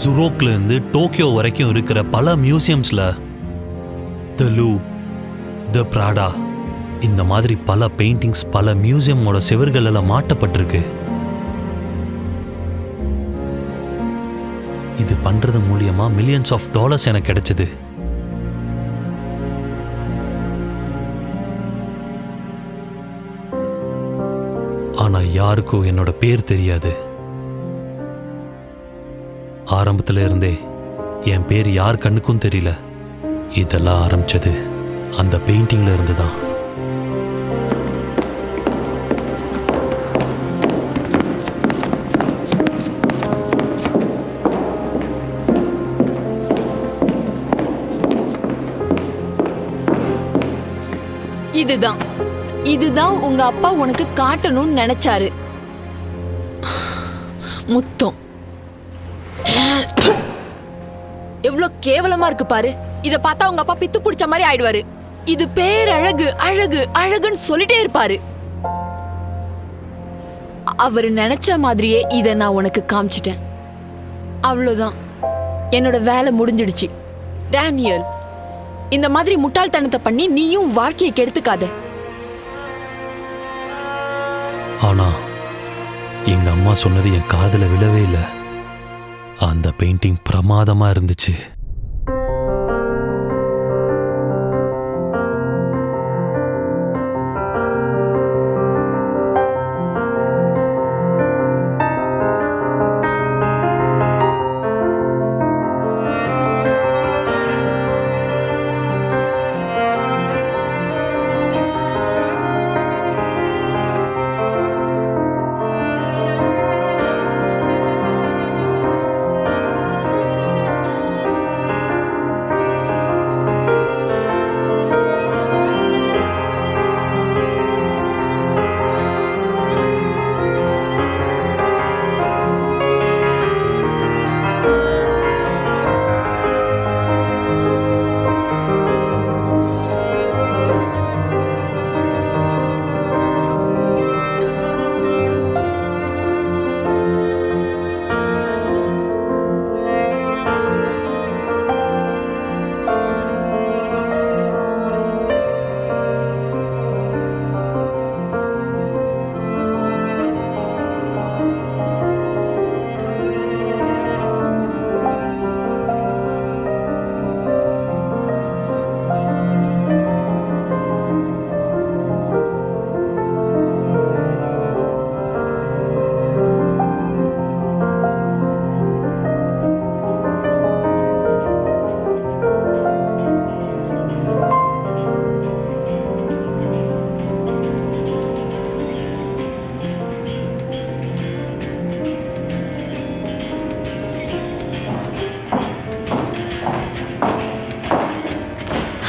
ஜுரோக்ல இருந்து டோக்கியோ வரைக்கும் இருக்கிற பல மியூசியம்ஸ்ல த லூ, த பிராடா இந்த மாதிரி பல பெயிண்டிங்ஸ் பல மியூசியமோட செவர்களெல்லாம் மாட்டப்பட்டிருக்கு. இது பண்றது மூலியமா மில்லியன்ஸ் ஆஃப் டாலர்ஸ் எனக்கு கிடைச்சது. ஆனா யாருக்கும் என்னோட பேர் தெரியாது. ஆரம்பத்துல இருந்தே என் பேர் யார் கண்ணுக்கும் தெரியல. இதெல்லாம் ஆரம்பிச்சது அந்த பெயிண்டிங்ல இருந்துதான். இதுதான் உங்க அப்பா உனக்கு காட்டணும்னு நினைச்சாரு. முத்தம் எவ்வளவு கேவலமா இருக்கு பாரு. இத பார்த்தா உங்க அப்பா பித்து பிடிச்ச மாதிரி ஆயிடுவாரு. இது பேரழகு அழகு அழகுன்னு சொல்லிட்டே இருப்பாரு. அவரு நினைச்ச மாதிரியே இத நான் உனக்கு காமிச்சிட்டேன். அவ்வளவுதான், என்னோட வேலை முடிஞ்சிடுச்சு. டேனியல், இந்த மாதிரி முட்டாள்தனத்தை பண்ணி நீயும் வாழ்க்கையை கெடுத்துக்காத. ஆனா எங்க அம்மா சொன்னது என் காதுல விழவே இல்லை. அந்த பெயிண்டிங் பிரமாதமா இருந்துச்சு.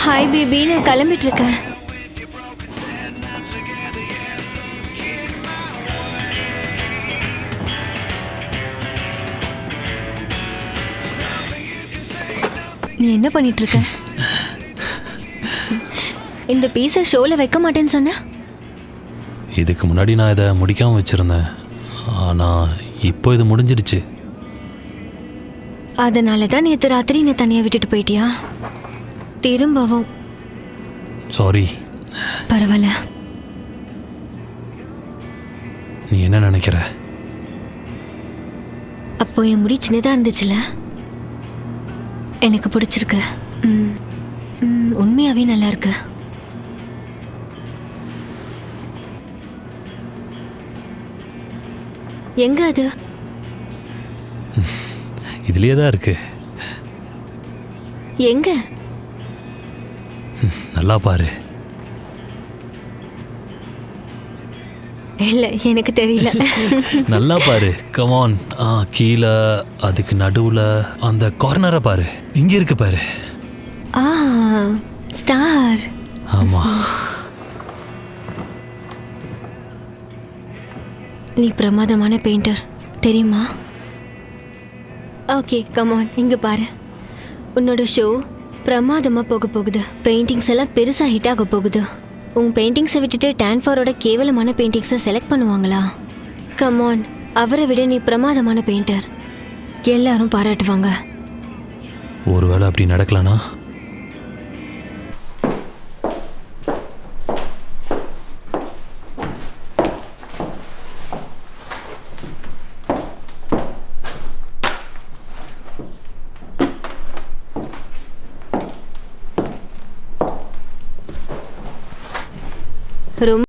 ஹாய் பேபி, நான் கிளம்பிட்டு இருக்கேன். நீ என்ன பண்ணிட்டு இருக்க? இந்த பீஸை ஷோல வைக்க மாட்டேன்னு சொன்ன. இதுக்கு முன்னாடி நான் இதை முடிக்காம வச்சிருந்தேன். ஆனா இப்போ இது முடிஞ்சிடுச்சு. அதனால தான் நேற்று ராத்திரி என்னை தனியாக விட்டுட்டு போயிட்டியா? திரும்பவும் சாரி. பரவாயில்ல. நீ என்ன நினைக்கிற? அப்போ என் முடி சின்னதாக இருந்துச்சுல, எனக்கு பிடிச்சிருக்கு. உண்மையாகவே நல்லா இருக்கு. எங்க அது? இதுலயே தான் இருக்கு. எங்க? நல்லா பாரு. இல்ல, எனக்கு தெரியல. நல்லா பாரு, கமான். கீழே அதுக்கு நடுவுல அந்த கார்னரை பாரு. இங்க இருக்கு பாரு. ஸ்டார். ஆமா. நீ பிரமாதமான பெயிண்டர் தெரியுமா? ஓகே, கமான், இங்க பாரு. உன்னோட ஷோ பிரமாதமாக போக போகுது. பெயிண்டிங்ஸ் எல்லாம் பெருசாக ஹிட் ஆக போகுது. உன் பெயிண்டிங்ஸை விட்டுட்டு டான்ஃபாரோட கேவலமான பெயிண்டிங்ஸை செலக்ட் பண்ணுவாங்களா? கமான், அவரை விட நீ பிரமாதமான பெயிண்டர். எல்லாரும் பாராட்டுவாங்க. ஒருவேளை அப்படி நடக்கலனா? ரொம்ப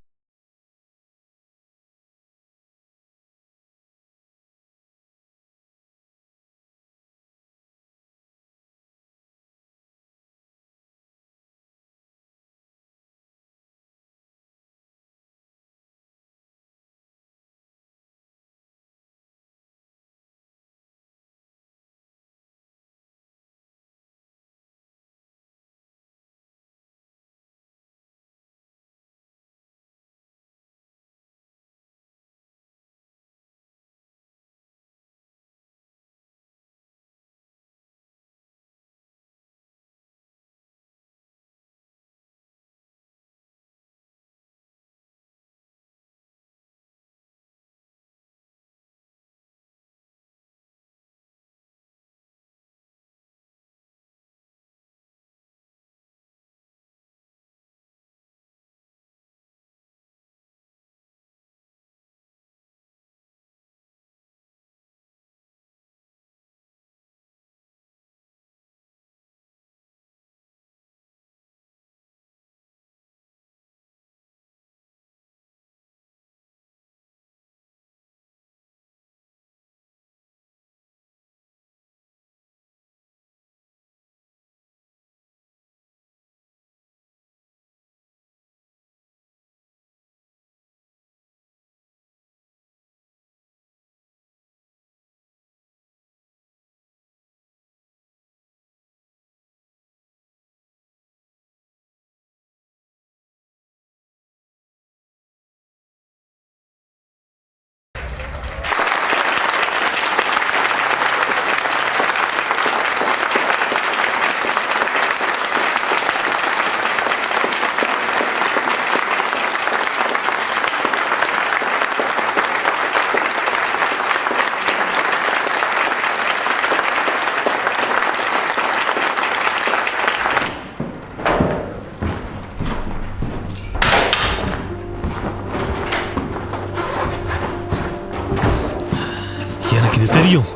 எனக்கு இது தெரியும்.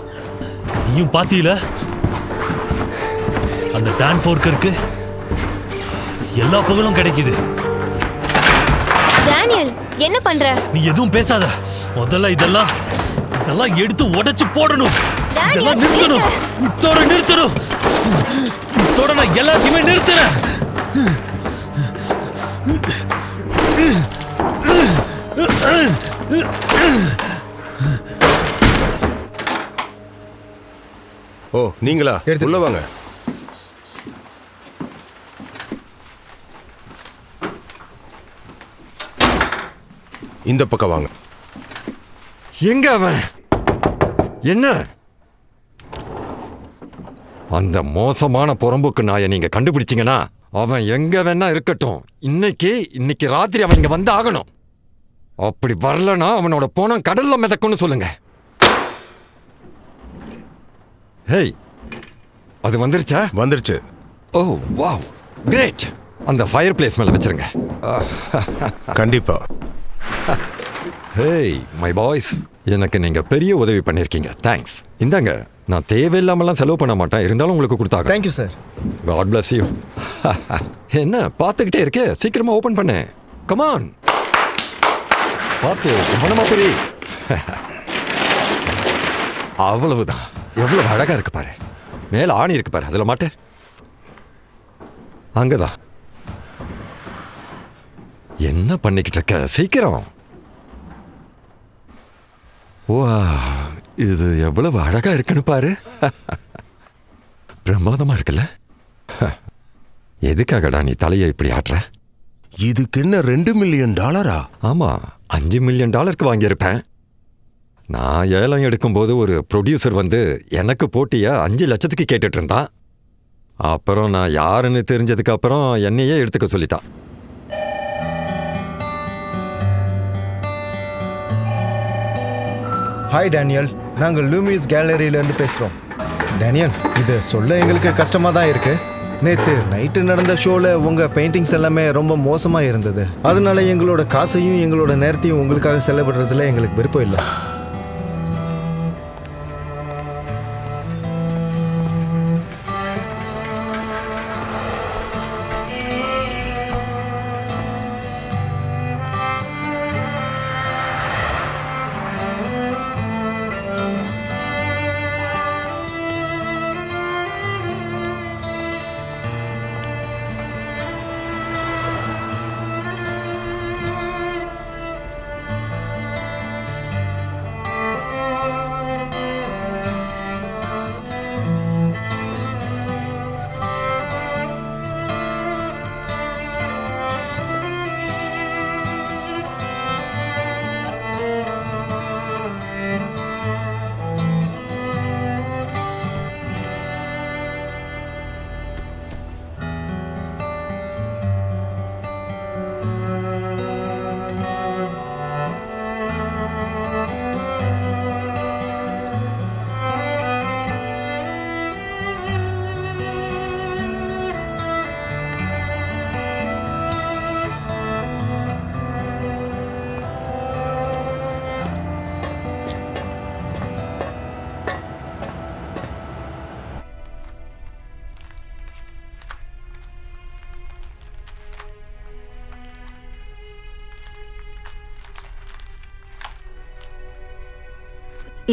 நீயும் பாத்தீல, அந்த டான் ஃபோர்க்கருக்கு எல்லா புகழும் கிடைக்குது. டேனியல், என்ன பண்ற? நீ எதுவும் பேசாத. முதல்ல இதெல்லாம் எடுத்து உடைச்சு போடணும். இதெல்லாம் நிறுத்தணும். இத்தோட நிறுத்தணும். இத்தோட நான் எல்லாத்தையுமே நிறுத்துறேன். ஓ, நீங்களா? உள்ள வாங்க. இந்த பக்கம் வாங்க. எங்க அவன்? என்ன அந்த மோசமான புறம்போக்கு நாயை நீங்க கண்டுபிடிச்சீங்கன்னா அவன் எங்க வேணா இருக்கட்டும், இன்னைக்கு ராத்திரி அவன் இங்க வந்து ஆகணும். அப்படி வரலனா அவனோட போனம் கடல்ல மிதக்கும்னு சொல்லுங்க. ஹேய், அது வந்துருச்சா? வந்துருச்சு. Oh wow, great. அந்த ஃபயர் பிளேஸ் மேல வச்சிருங்க. கண்டிப்பா. ஹேய் மை பாய்ஸ், எனக்கு நீங்க பெரிய உதவி பண்ணிருக்கீங்க. தேங்க்ஸ். இந்தாங்க, நான் தேவையில்லாமலாம் செலவு பண்ண மாட்டேன், இருந்தாலும் உங்களுக்கு கொடுத்தாங்க. Thank you sir. God bless you. என்ன பார்த்துக்கிட்டே இருக்கே, சீக்கிரமா ஓபன் பண்ணு. கமான், பார்த்து கவனமா பெரிய. அவ்வளவுதான். எவ்வளவு அழகா இருக்கு பாரு. மேல ஆணி இருக்கு பாரு, அதுல மாட்டு. அங்கதான். என்ன பண்ணிக்கிட்டு இருக்க? சீக்கிரம். வா, இது எவ்வளவு அழகா இருக்குன்னு பாரு. பிரமாதமா இருக்குல்ல? எதுக்காகடா நீ தலையை இப்படி ஆட்டுற? இதுக்கு என்ன $2 மில்லியன்? ஆமா, $5 மில்லியன் வாங்கியிருப்பேன். நான் ஏலம் எடுக்கும்போது ஒரு ப்ரொடியூசர் வந்து எனக்கு போட்டியா 5 லட்சத்துக்கு கேட்டுட்டு இருந்தான். அப்புறம் நான் யாருன்னு தெரிஞ்சதுக்கு அப்புறம் என்னையே எடுத்துக்க சொல்லிட்டான். ஹாய் டேனியல், நாங்கள் லூமிஸ் கேலரியிலேருந்து பேசுகிறோம். டேனியல், இது சொல்ல எங்களுக்கு கஷ்டமாக தான் இருக்கு. நேற்று நைட்டு நடந்த ஷோவில் உங்கள் பெயிண்டிங்ஸ் எல்லாமே ரொம்ப மோசமாக இருந்தது. அதனால எங்களோட காசையும் எங்களோட நேரத்தையும் உங்களுக்காக செலவிடுறதுல எங்களுக்கு விருப்பம் இல்லை.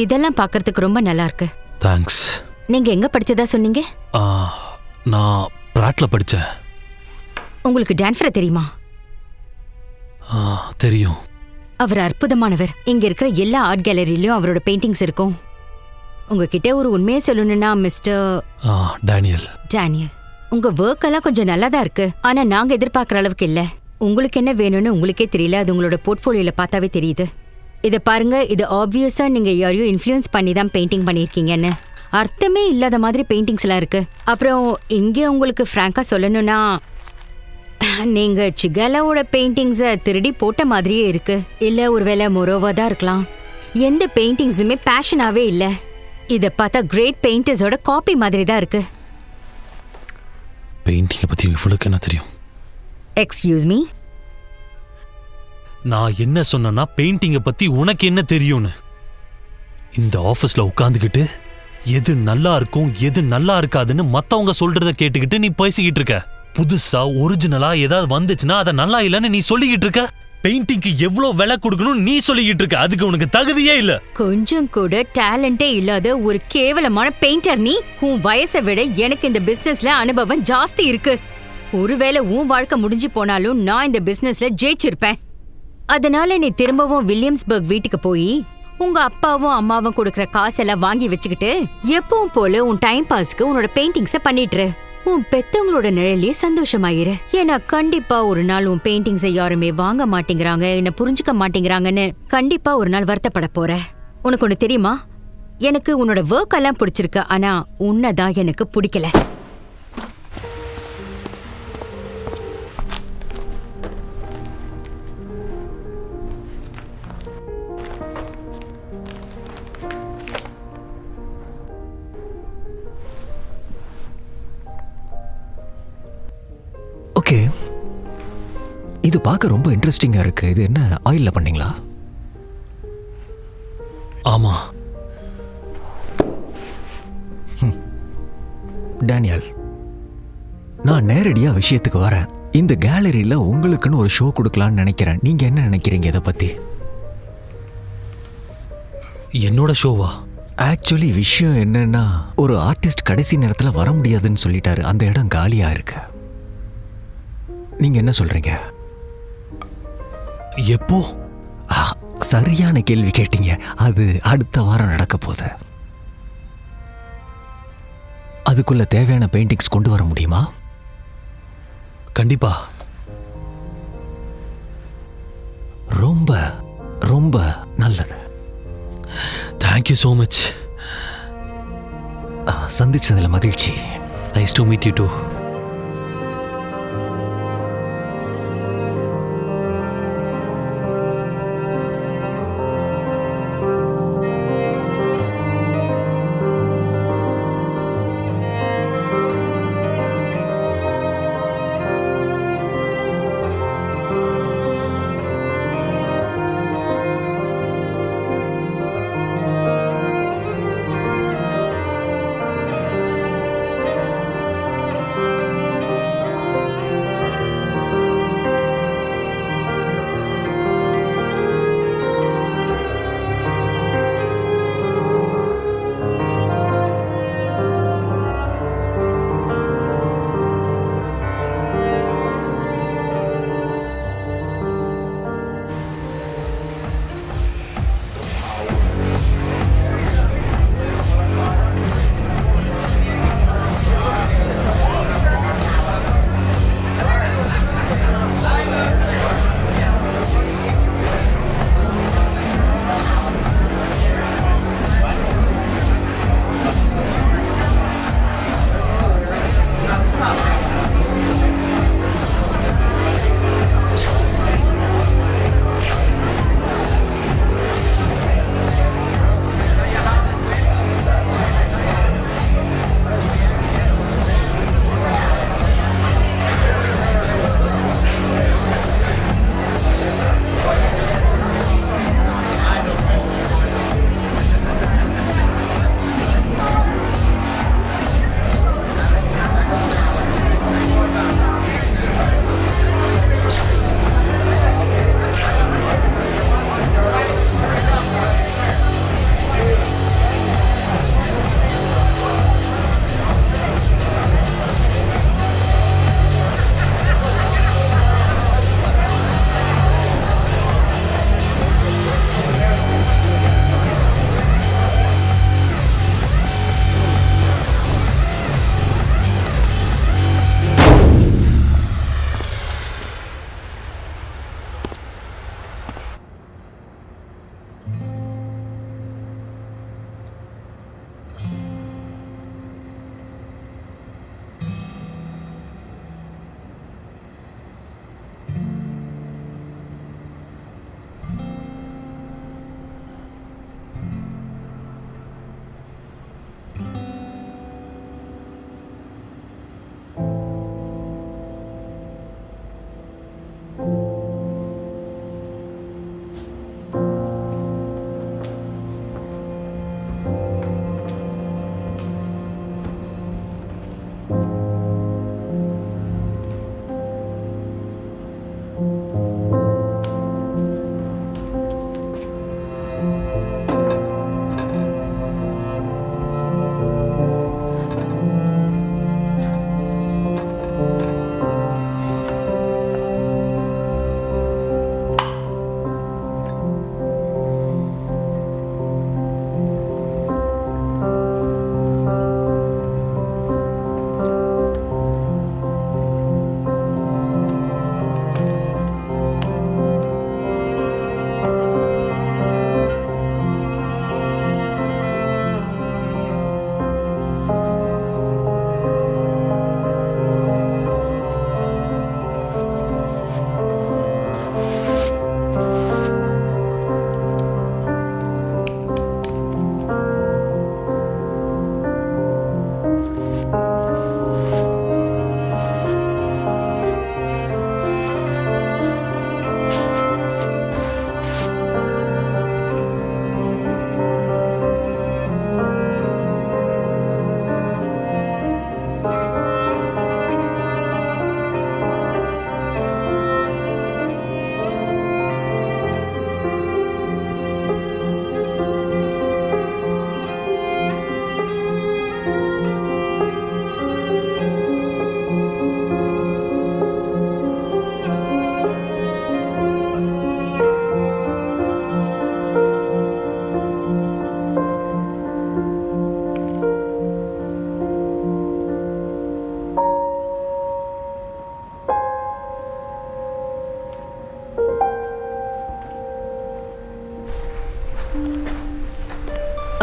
இதெல்லாம் பார்க்கறதுக்கு ரொம்ப நல்லா இருக்கு. தேங்க்ஸ். நீங்க எங்க படிச்சதா சொன்னீங்க? நான் பிராட்ல படித்தேன். உங்களுக்கு டான்ஃபரை தெரியுமா? தெரியும். அவர் அற்புதமானவர். இங்க இருக்கிற எல்லா ஆர்ட் கேலரியிலயும் அவரோட பெயிண்டிங்ஸ் இருக்கும். உங்ககிட்ட ஒரு உண்மையை சொல்லணும்னா மிஸ்டர் டேனியல், உங்க ஒர்க் எல்லாம் கொஞ்சம் நல்லா தான் இருக்கு. ஆனா நாங்க எதிர்பார்க்குற அளவுக்கு இல்ல. உங்களுக்கு என்ன வேணும்னு உங்களுக்கே தெரியல. அது உங்களோட போர்ட்ஃபோலியோல பார்த்தாவே தெரியுது. இதை பாருங்க, இது ஆப்வியஸா நீங்க யாரையும் இன்ஃப்ளூயன்ஸ் பண்ணி தான் பெயிண்டிங் பண்ணியிருக்கீங்கன்னு. அர்த்தமே இல்லாத மாதிரி பெயிண்டிங்ஸ் எல்லாம் இருக்கு. அப்புறம் இங்கே உங்களுக்கு ஃப்ராங்கா சொல்லணும்னா, நீங்க சிகாலாவோட பெயிண்டிங்ஸை திருடி போட்ட மாதிரியே இருக்கு. இல்ல ஒருவேளை மொரோவா தான் இருக்கலாம். எந்த பெயிண்டிங்ஸுமே பேஷனாவே இல்ல. இதை பார்த்தா கிரேட் பெயிண்டர்ஸோட காப்பி மாதிரி தான் இருக்கு. பெயிண்டிங்கை பற்றி இவ்வளோக்கு என்ன தெரியும்? எக்ஸ்கியூஸ் மீ, நான் என்ன சொன்னேன்னா பெயிண்டிங்கை பற்றி உனக்கு என்ன தெரியும்னு. இந்த ஆஃபீஸில் உட்காந்துக்கிட்டு எது நல்லா இருக்கும் எது நல்லா இருக்காதுன்னு மற்றவங்க சொல்றத கேட்டுக்கிட்டு நீ பேசிக்கிட்டு இருக்க. புதுசா ஒரிஜினலா ஏதாவது வந்துச்சுன்னா அதை நல்லா இல்லைன்னு நீ சொல்லிக்கிட்டு இருக்க. பெயிண்டிங்க்கு எவ்வளோ விலை கொடுக்கணும் நீ சொல்லிக்கிட்டு இருக்க. அதுக்கு உனக்கு தகுதியே இல்ல. கொஞ்சம் கூட டேலண்டே இல்லாத ஒரு கேவலமான பெயிண்டர் நீ. உன் வயசை விட எனக்கு இந்த பிசினஸ்ல அனுபவம் ஜாஸ்தி இருக்கு. ஒருவேளை உன் வாழ்க்கை முடிஞ்சு போனாலும் நான் இந்த பிசினஸ்ல ஜெயிச்சிருப்பேன். அதனால நீ திரும்பவும் வில்லியம்ஸ்பர்க் வீட்டுக்கு போய் உங்க அப்பாவும் அம்மாவும் கொடுக்கற காசெல்லாம் வாங்கி வச்சுக்கிட்டு எப்பவும் போல உன் டைம் பாஸ்க்கு உன்னோட பெயிண்டிங்ஸ பண்ணிட்டுரு. உன் பெத்தவங்களோட நிழலே சந்தோஷமாயிரு. ஏன்னா கண்டிப்பா ஒரு நாள் உன் பெயிண்டிங்ஸை யாருமே வாங்க மாட்டேங்கிறாங்க, என்ன புரிஞ்சுக்க மாட்டேங்கிறாங்கன்னு கண்டிப்பா ஒரு நாள் வருத்தப்பட போற. உனக்கு ஒண்ணு தெரியுமா, எனக்கு உன்னோட ஒர்க் எல்லாம் பிடிச்சிருக்கு, ஆனா உன்னதான் எனக்கு பிடிக்கல. ஓகே, இது பார்க்க ரொம்ப இன்ட்ரெஸ்டிங்கா இருக்கு. இது என்ன ஆயில்ல பண்ணீங்களா? ஆமா. டேனியல், நான் நேரடியா விஷயத்துக்கு வரேன். இந்த கேலரியில உங்களுக்குன்னு ஒரு ஷோ கொடுக்கலான்னு நினைக்கிறேன். நீங்க என்ன நினைக்கிறீங்க இதை பத்தி? என்னோட ஷோவா? ஆக்சுவலி விஷயம் என்னன்னா, ஒரு ஆர்டிஸ்ட் கடைசி நேரத்துல வர முடியாதுன்னு சொல்லிட்டாரு. அந்த இடம் காலியா இருக்கு. நீங்க என்ன சொல்றீங்க? எப்போ? சரியான கேள்வி கேட்டீங்க. அது அடுத்த வாரம் நடக்க போகுது. அதுக்குள்ள தேவையான பெயிண்டிங்ஸ் கொண்டு வர முடியுமா? கண்டிப்பா. ரொம்ப ரொம்ப நல்லது. Thank you so much. சந்திச்சதுல மகிழ்ச்சி. Nice to meet you too.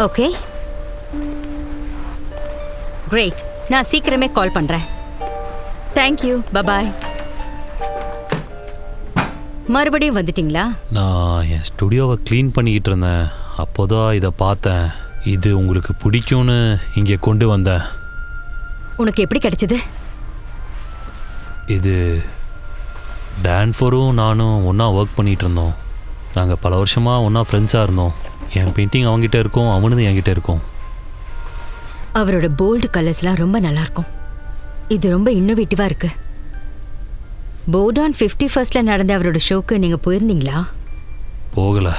Okay, great. நான் சீக்கிரமே கால் பண்றேன். Thank you, bye bye. மறுபடியும் வந்துட்டீங்களா? நான் என் ஸ்டுடியோவை க்ளீன் பண்ணிக்கிட்டு இருந்தேன். அப்போதான் இதை பார்த்தேன். இது உங்களுக்கு பிடிக்கும்னு இங்கே கொண்டு வந்தேன். உனக்கு எப்படி கிடைச்சது? இது டான்ஃபரும் நானும் ஒன்றா ஒர்க் பண்ணிகிட்டு இருந்தோம். நாங்கள் பல வருஷமாக ஒன்றா ஃப்ரெண்ட்ஸாக இருந்தோம். என் பெயிண்டிங் அவங்ககிட்ட இருக்கும், அவனது என்கிட்ட இருக்கும். அவரோட போல்டு கலர்ஸ்லாம் ரொம்ப நல்லா இருக்கும். இது ரொம்ப இன்னோவேட்டிவா இருக்கு. போர்டான் 51st நடந்த அவரோட ஷோக்கு நீங்க போயிருந்தீங்களா? போகல.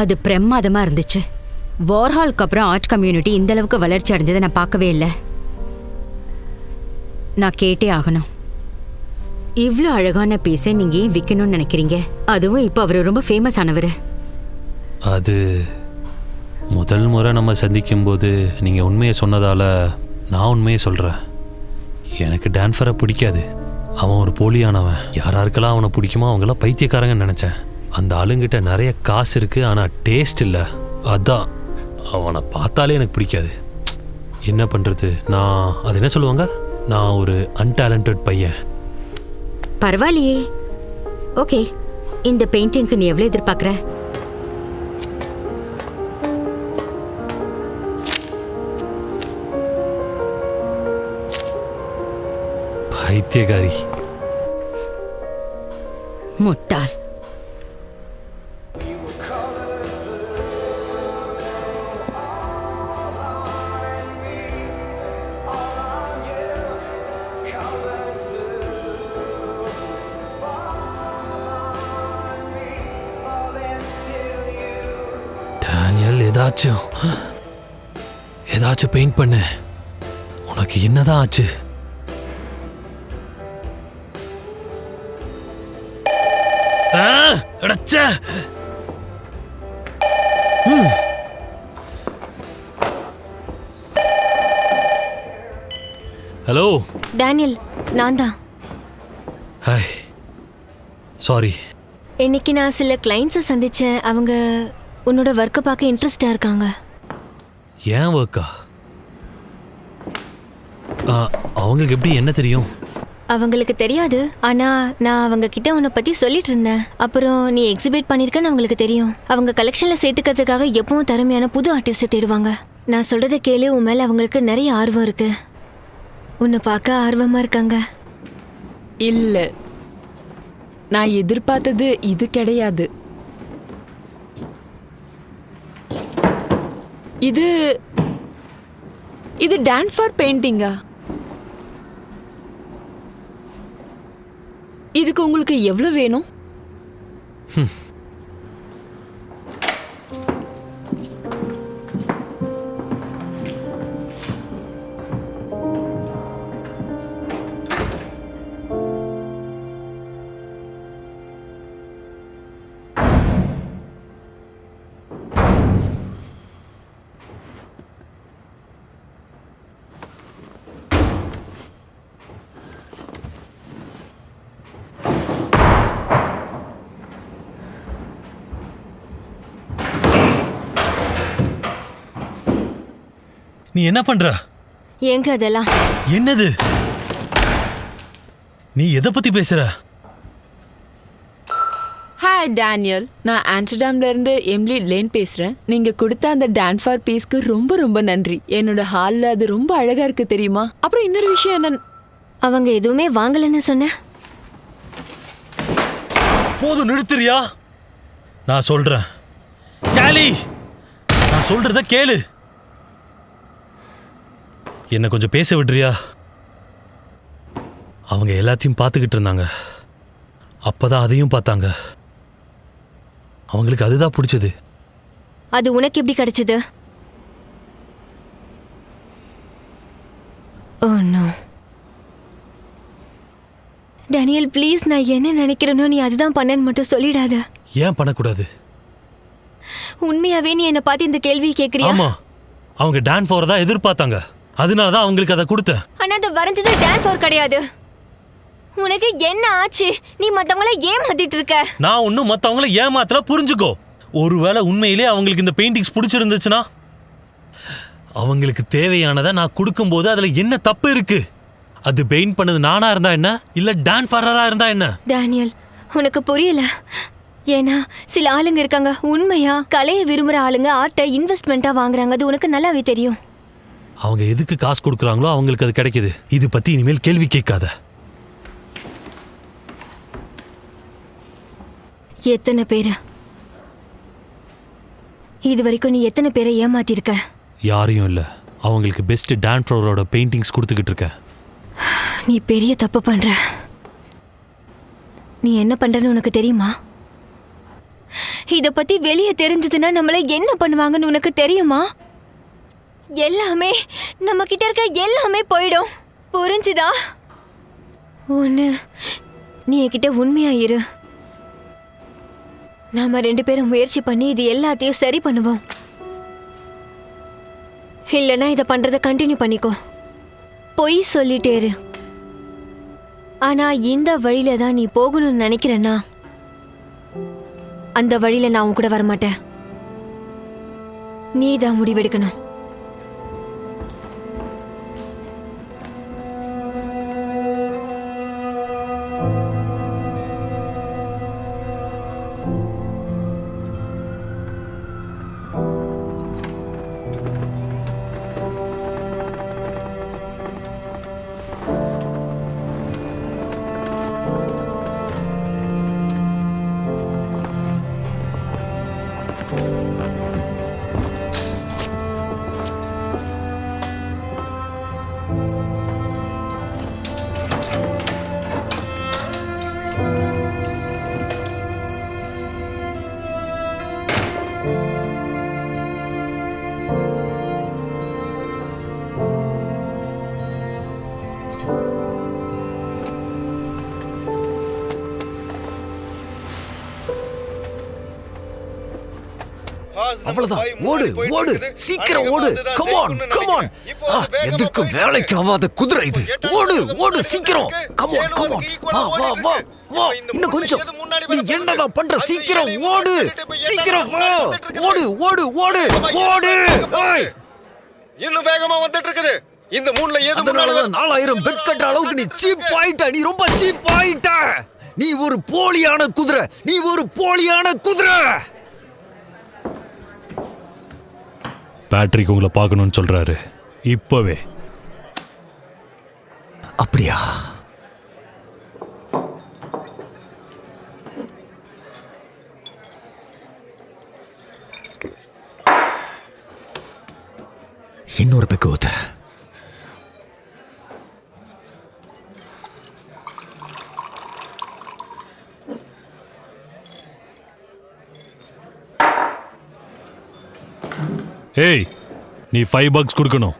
அது பிரமாதமா இருந்துச்சு. வார்ஹாலுக்கு அப்புறம் ஆர்ட் கம்யூனிட்டி இந்த அளவுக்கு வளர்ச்சி அடைஞ்சதை நான் பார்க்கவே இல்லை. நான் கேட்டே ஆகணும். இவ்வளோ அழகான பீஸை நீங்க ஏன் விற்கணும்னு நினைக்கிறீங்க? அதுவும் இப்போ அவர் ரொம்ப ஃபேமஸ் ஆனவர். அது முதல் முறை நம்ம சந்திக்கும்போது நீங்கள் உண்மையை சொன்னதால் நான் உண்மையை சொல்கிறேன். எனக்கு டான்ஃபரை பிடிக்காது. அவன் ஒரு போலியானவன். யாராருக்கெல்லாம் அவனை பிடிக்குமோ அவங்களாம் பைத்தியக்காரங்கன்னு நினச்சேன். அந்த ஆளுங்கிட்ட நிறைய காசு இருக்குது, ஆனால் டேஸ்ட் இல்லை. அதான் அவனை பார்த்தாலே எனக்கு பிடிக்காது. என்ன பண்ணுறது? அது என்ன சொல்லுவாங்க, நான் ஒரு அன்டேலண்டட் பையன். பரவாயில்லையே. ஓகே, இந்த பெயிண்டிங்க்கு நீ எவ்வளோ எதிர்பார்க்குற? பைத்தியக்காரி, முட்டாள். டேனியல், ஏதாச்சும் பெயிண்ட் பண்ணு. உனக்கு என்னதான் ஆச்சு? ஹலோ டேனியல், நான் தான். Hi, sorry. இன்னைக்கு நான் சில கிளைண்ட்ஸை சந்திச்சேன். அவங்க உன்னோட ஒர்க்கை பார்க்க இன்ட்ரெஸ்டாக இருக்காங்க. ஏன் ஒர்க்கா? அவங்களுக்கு எப்படி என்ன தெரியும்? அவங்களுக்கு தெரியாது, ஆனா நான் அவங்க கிட்ட உன்னை பத்தி சொல்லிட்டு இருந்தேன். அப்புறம் நீ எக்ஸிபிட் பண்ணிருக்கன்னு அவங்களுக்கு தெரியும். அவங்க கலெக்ஷன்ல சேர்த்துக்கிறதுக்காக எப்பவும் திறமையான புது ஆர்டிஸ்ட்டை தேடுவாங்க. நான் சொல்றதை கேளு, உன் மேல அவங்களுக்கு நிறைய ஆர்வம் இருக்கு. உன்னை பார்க்க ஆர்வமா இருக்காங்க. இல்ல, நான் எதிர்பார்த்தது இது கிடையாது. இது டான்ஃபார் பெயிண்டிங்கா? இதுக்கு உங்களுக்கு எவ்வளவு வேணும்? நீ என்ன பண்ற? எங்க அதெல்லாம்? என்னது? நீ எதை பத்தி பேசுற? ஹாய் டேனியல், நான் ஆம்ஸ்டர்டாம்ல இருந்து எம்லி லேன் பேசுறேன். நீங்க கொடுத்த அந்த டான்ஃபார் பீஸ்க்கு ரொம்ப ரொம்ப நன்றி. என்னோட ஹால்ல அது ரொம்ப அழகா இருக்கு தெரியுமா? அப்புறம் இன்னொரு விஷயம் என்ன, அவங்க எதுவுமே வாங்கலன்னு சொன்ன. போதும், நிறுத்துறியா? நான் சொல்றேன் கேலி, நான் சொல்றத கேளு. என்ன கொஞ்சம் பேச விடுறியா? அவங்க எல்லாத்தையும் பார்த்துக்கிட்டு இருந்தாங்க. அப்பதான் அதையும் பார்த்தாங்க. அவங்களுக்கு அதுதான் பிடிச்சது. அது உனக்கு எப்படி கிடைச்சது? ஓ நோ டேனியல், ப்ளீஸ், நான் என்ன நினைக்கிறேனோ நீ அதுதான் பண்ணேன்னு மட்டும் சொல்லிடாத. ஏன் பண்ணக்கூடாது? உண்மையாவே நீ என்னை பார்த்து இந்த கேள்வி கேட்குறியா? ஆமா, அவங்க டான்ஃபார் தான் எதிர்பார்த்தாங்க. அதனாலதான் அவங்களுக்கு அதை கொடுத்தேன். ஆனா அது வரைஞ்சது டான்ஃபார் கிடையாது. உனக்கு என்ன ஆச்சு? நீ மத்தவங்கள ஏமாத்திட்டு இருக்க. நான் ஒன்னும் மத்தவங்கள ஏமாத்தல, புரிஞ்சுக்கோ. ஒருவேளை உண்மையிலே அவங்களுக்கு இந்த பெயிண்டிங்ஸ் பிடிச்சிருந்துச்சுன்னா அவங்களுக்கு தேவையானதை நான் கொடுக்கும்போது அதுல என்ன தப்பு இருக்கு? அது பெயிண்ட் பண்ணது நானா இருந்தா என்ன, இல்ல டான் ஃபர்ரரா இருந்தா என்ன? டேனியல், உனக்கு புரியல. ஏன்னா சில ஆளுங்க இருக்காங்க, உண்மையா கலையை விரும்புற ஆளுங்க ஆர்ட்டை இன்வெஸ்ட்மெண்ட்டா வாங்குறாங்க. அது உனக்கு நல்லாவே தெரியும். அவங்க எதுக்கு காசு கொடுக்குறாங்களோ அவங்களுக்கு அது கிடைக்குது. இது பத்தி இனிமேல் கேள்வி கேட்காத. எத்தனை பேரு இது வரைக்கும் நீ எத்தனை பேரை ஏமாத்திருக்க? யாரையும் இல்ல, அவங்களுக்கு பெஸ்ட் டான் ஃப்ளோரோட பெயிண்டிங்ஸ் கொடுத்துக்கிட்டு இருக்க. நீ பெரிய தப்பு பண்ற. நீ என்ன பண்றன்னு உனக்கு தெரியுமா? இத பத்தி வெளியே தெரிஞ்சதுன்னா நம்மள என்ன பண்ணுவாங்கன்னு உனக்கு தெரியுமா? எல்லாமே நம்ம கிட்ட இருக்க எல்லாமே போயிடும். புரிஞ்சுதா? ஒண்ணு நீ என்கிட்ட உண்மையா இரு. நாம 2 பேரும் முயற்சி பண்ணி இது எல்லாத்தையும் சரி பண்ணுவோம். இல்லைன்னா இதை பண்றத கண்டினியூ பண்ணிக்கோ. பொய் சொல்லிட்டே இரு. ஆனா இந்த வழியில தான் நீ போகணும்னு நினைக்கிறேன்னா அந்த வழியில நான் உன் கூட வரமாட்டேன். நீ தான் முடிவெடுக்கணும். அவ்வளவுதான். ஓடு ஓடு, சீக்கிரம் ஓடு. Come on come on. எதுக்கு வேலைக்கு ஆகாத குதிரை இது. ஓடு ஓடு சீக்கிரம். Come on come on. வா வா வா வா. இன்னும் கொஞ்சம். நீ என்னதான் பண்ற? சீக்கிரம் ஓடு. சீக்கிரம் வா. ஓடு ஓடு ஓடு ஓடு. இன்னும் வேகமா வந்துட்டு இருக்குது. இந்த மூணுல ஏது அதனால 4000 பெட் கட்டுற அளவுக்கு நீ சீப் ஆயிட்ட. நீ ரொம்ப சீப் ஆயிட்ட. நீ ஒரு போலியான குதிரை. நீ ஒரு போலியான குதிரை. பேட்ரிக் உங்களை பார்க்கணும்னு சொல்றாரு இப்பவே. அப்படியா? இன்னொரு பெக்கோத். ஏய், நீ $5 கொடுக்கணும்.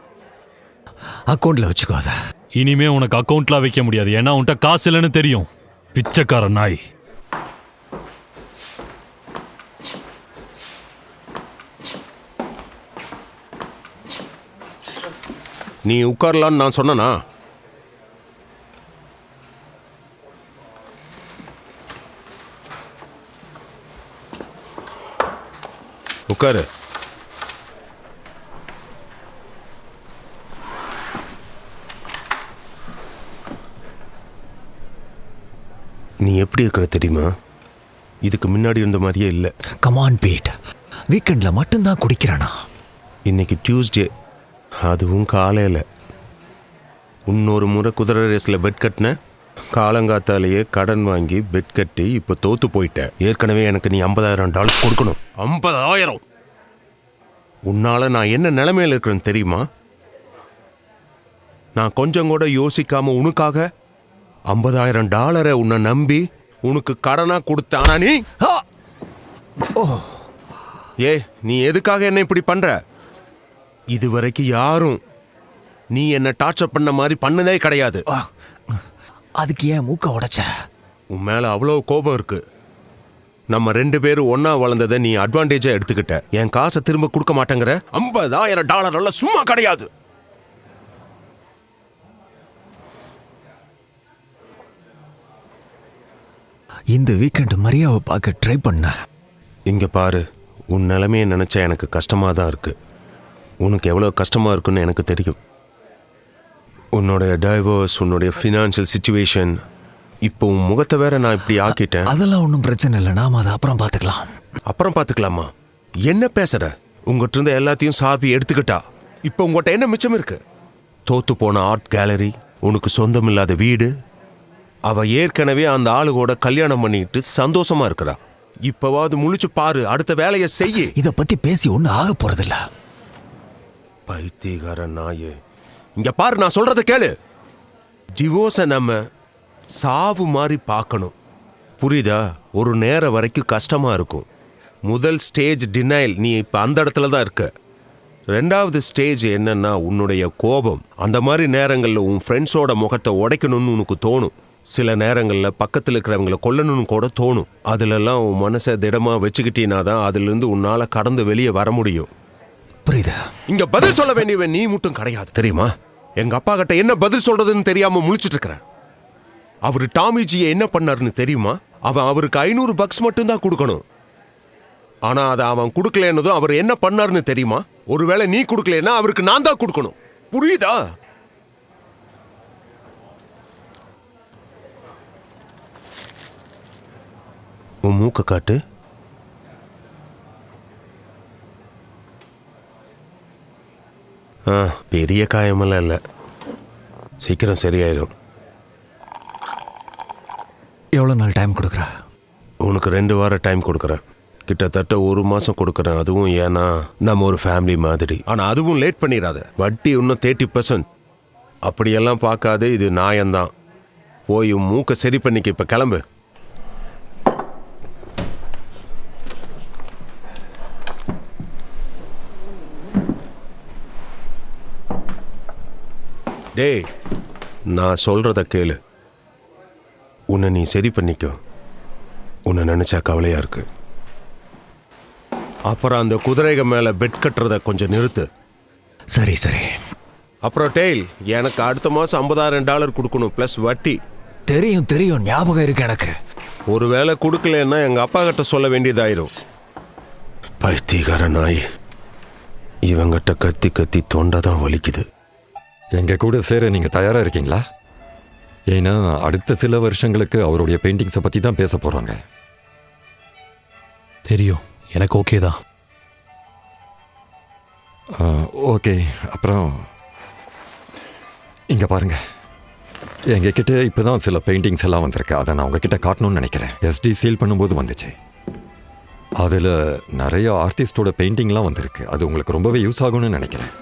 அக்கௌண்ட்ல வச்சுக்கோத. இனிமே உனக்கு அக்கௌண்ட்ல வைக்க முடியாது. ஏன்னா உன்கிட்ட காசு இல்லைன்னு தெரியும். பிச்சைக்கார நாய். நீ உட்காரலான்னு நான் சொன்னனா? உட்காரு. நீ எப்படி இருக்கிற தெரியுமா? இதுக்கு முன்னாடி இருந்த மாதிரியே இல்லை. Come on Pete. வீக்கெண்ட்ல மட்டும்தான் குடிக்கிறானா? இன்னைக்கு டியூஸ்டே, அதுவும் காலையில். இன்னொரு முறை குதிரை ரேஸில் பெட் கட்டின. காலங்காத்தாலேயே கடன் வாங்கி பெட் கட்டி இப்போ தோத்து போயிட்டேன். ஏற்கனவே எனக்கு நீ $50,000 கொடுக்கணும். 50,000. உன்னால நான் என்ன நிலைமையில் இருக்கிறேன்னு தெரியுமா? நான் கொஞ்சம் கூட யோசிக்காம உனக்காக $50,000 உன்னை நம்பி உனக்கு கடனா கொடுத்தானா நீ? ஏ, நீ எதுக்காக என்ன இப்படி பண்ற? இதுவரைக்கும் யாரும் நீ என்ன டார்ச்சர் பண்ண மாதிரி பண்ணதே கிடையாது. அதுக்கு ஏன் மூக்க உடைச்ச? உன் மேல அவ்வளோ கோபம் இருக்கு. நம்ம 2 பேரும் ஒன்னா வளர்ந்ததை நீ அட்வான்டேஜா எடுத்துக்கிட்ட. என் காசை திரும்ப கொடுக்க மாட்டேங்கிற. $50,000 சும்மா கிடையாது. இந்த வீக்கெண்ட் மரியாவை பார்க்க ட்ரை பண்ண. இங்க பாரு, உன் நிலைமையை நினைச்சா எனக்கு கஷ்டமா தான் இருக்கு. உனக்கு எவ்வளோ கஷ்டமாக இருக்குன்னு எனக்கு தெரியும். உன்னுடைய டைவர்ஸ், உன்னுடைய ஃபினான்ஷியல் சுச்சுவேஷன், இப்போ உன் முகத்தை வேற நான் இப்படி ஆக்கிட்டேன். அதெல்லாம் ஒன்றும் பிரச்சனை இல்லை, நாம அதை அப்புறம் பார்த்துக்கலாம். அப்புறம் பார்த்துக்கலாமா? என்ன பேசுற? உங்ககிட்ட இருந்த எல்லாத்தையும் சார்பி எடுத்துக்கிட்டா இப்போ உங்கள்கிட்ட என்ன மிச்சம் இருக்கு? தோத்து போன ஆர்ட் கேலரி, உனக்கு சொந்தம் இல்லாத வீடு. அவ ஏற்கனவே அந்த ஆளுகோட கல்யாணம் பண்ணிட்டு சந்தோஷமா இருக்கிறா. இப்பவாவது முழிச்சு பாரு, அடுத்த வேலையை செய்ய. இதை பத்தி பேசி ஒன்றும் ஆக போறதில்ல. பைத்தியக்கார நாயே, இங்க பாரு, நான் சொல்றத கேளு. டிவோர்ஸை நம்ம சாவு மாதிரி பார்க்கணும், புரியுதா? ஒரு நேரம் வரைக்கும் கஷ்டமா இருக்கும். முதல் ஸ்டேஜ் டினைல், நீ இப்ப அந்த இடத்துல தான் இருக்க. ரெண்டாவது ஸ்டேஜ் என்னன்னா உன்னுடைய கோபம். அந்த மாதிரி நேரங்களில் உன் ஃப்ரெண்ட்ஸோட முகத்தை உடைக்கணும்னு உனக்கு தோணும். சில நேரங்களில் பக்கத்தில் இருக்கிறவங்கள கொல்லணும்னு கூட தோணும். அதுலெல்லாம் உன் மனசை திடமா வச்சுக்கிட்டீனா தான் அதுலேருந்து உன்னால கடந்து வெளியே வர முடியும். புரியுதா? இங்க பதில் சொல்ல வேண்டியவன் நீ மட்டும் கிடையாது, தெரியுமா? எங்க அப்பா கிட்ட என்ன பதில் சொல்றதுன்னு தெரியாம முழிச்சிட்டு இருக்கிறேன். அவரு டாமிஜியை என்ன பண்ணாருன்னு தெரியுமா? அவன் அவருக்கு $500 மட்டும்தான் கொடுக்கணும். ஆனா அதை அவன் கொடுக்கலன்னதும் அவர் என்ன பண்ணாருன்னு தெரியுமா? ஒருவேளை நீ கொடுக்கலன்னா அவருக்கு நான் தான் கொடுக்கணும், புரியுதா? உன் மூக்க காட்டு. பெரிய காயமெல்லாம் இல்லை, சீக்கிரம் சரியாயிடும். எவ்வளோ நாள் டைம் கொடுக்குற? உனக்கு 2 வாரம் டைம் கொடுக்குறேன். கிட்டத்தட்ட 1 மாதம் கொடுக்குறேன். அதுவும் ஏன்னா நம்ம ஒரு ஃபேமிலி மாதிரி. ஆனால் அதுவும் லேட் பண்ணிடாத. வட்டி இன்னும் 30%. அப்படியெல்லாம் பார்க்காது, இது நியாயம்தான். போய் உன் மூக்கை சரி பண்ணிக்க, இப்போ கிளம்பு. டேய், நான் சொல்றத கேளு. உன்னை நீ சரி பண்ணிக்கோ. உன்னை நினைச்சா கவலையா இருக்கு. அப்புறம் அந்த குதிரைகள் மேல பெட் கட்டுறத கொஞ்சம் நிறுத்து. சரி சரி. அப்புறம் டெய்ல், எனக்கு அடுத்த மாதம் $50,000 கொடுக்கணும் ப்ளஸ் வட்டி. தெரியும் தெரியும், ஞாபகம் இருக்கு எனக்கு. ஒருவேளை கொடுக்கலன்னா எங்க அப்பா கிட்ட சொல்ல வேண்டியதாயிரும். பைத்தியக்கார நாய், இவங்கிட்ட கத்தி கத்தி தொண்டை தான் வலிக்குது. எங்க கூட சேர நீங்க தயாரா இருக்கீங்களா? ஏன்னா அடுத்த சில வருஷங்களுக்கு அவருடைய பெயிண்டிங்ஸை பத்தி தான் பேச போறாங்க. தெரியும், எனக்கு ஓகே தான். ஓகே. அப்புறம் இங்க பாருங்க, எங்ககிட்ட இப்போதான் சில பெயிண்டிங்ஸ் எல்லாம் வந்திருக்கு. அதை நான் உங்ககிட்ட காட்டணும்னு நினைக்கிறேன். SD சேல் பண்ணும்போது வந்துச்சு. அதில் நிறைய ஆர்டிஸ்டோட பெயிண்டிங்லாம் வந்திருக்கு. அது உங்களுக்கு ரொம்பவே யூஸ் ஆகும்னு நினைக்கிறேன்.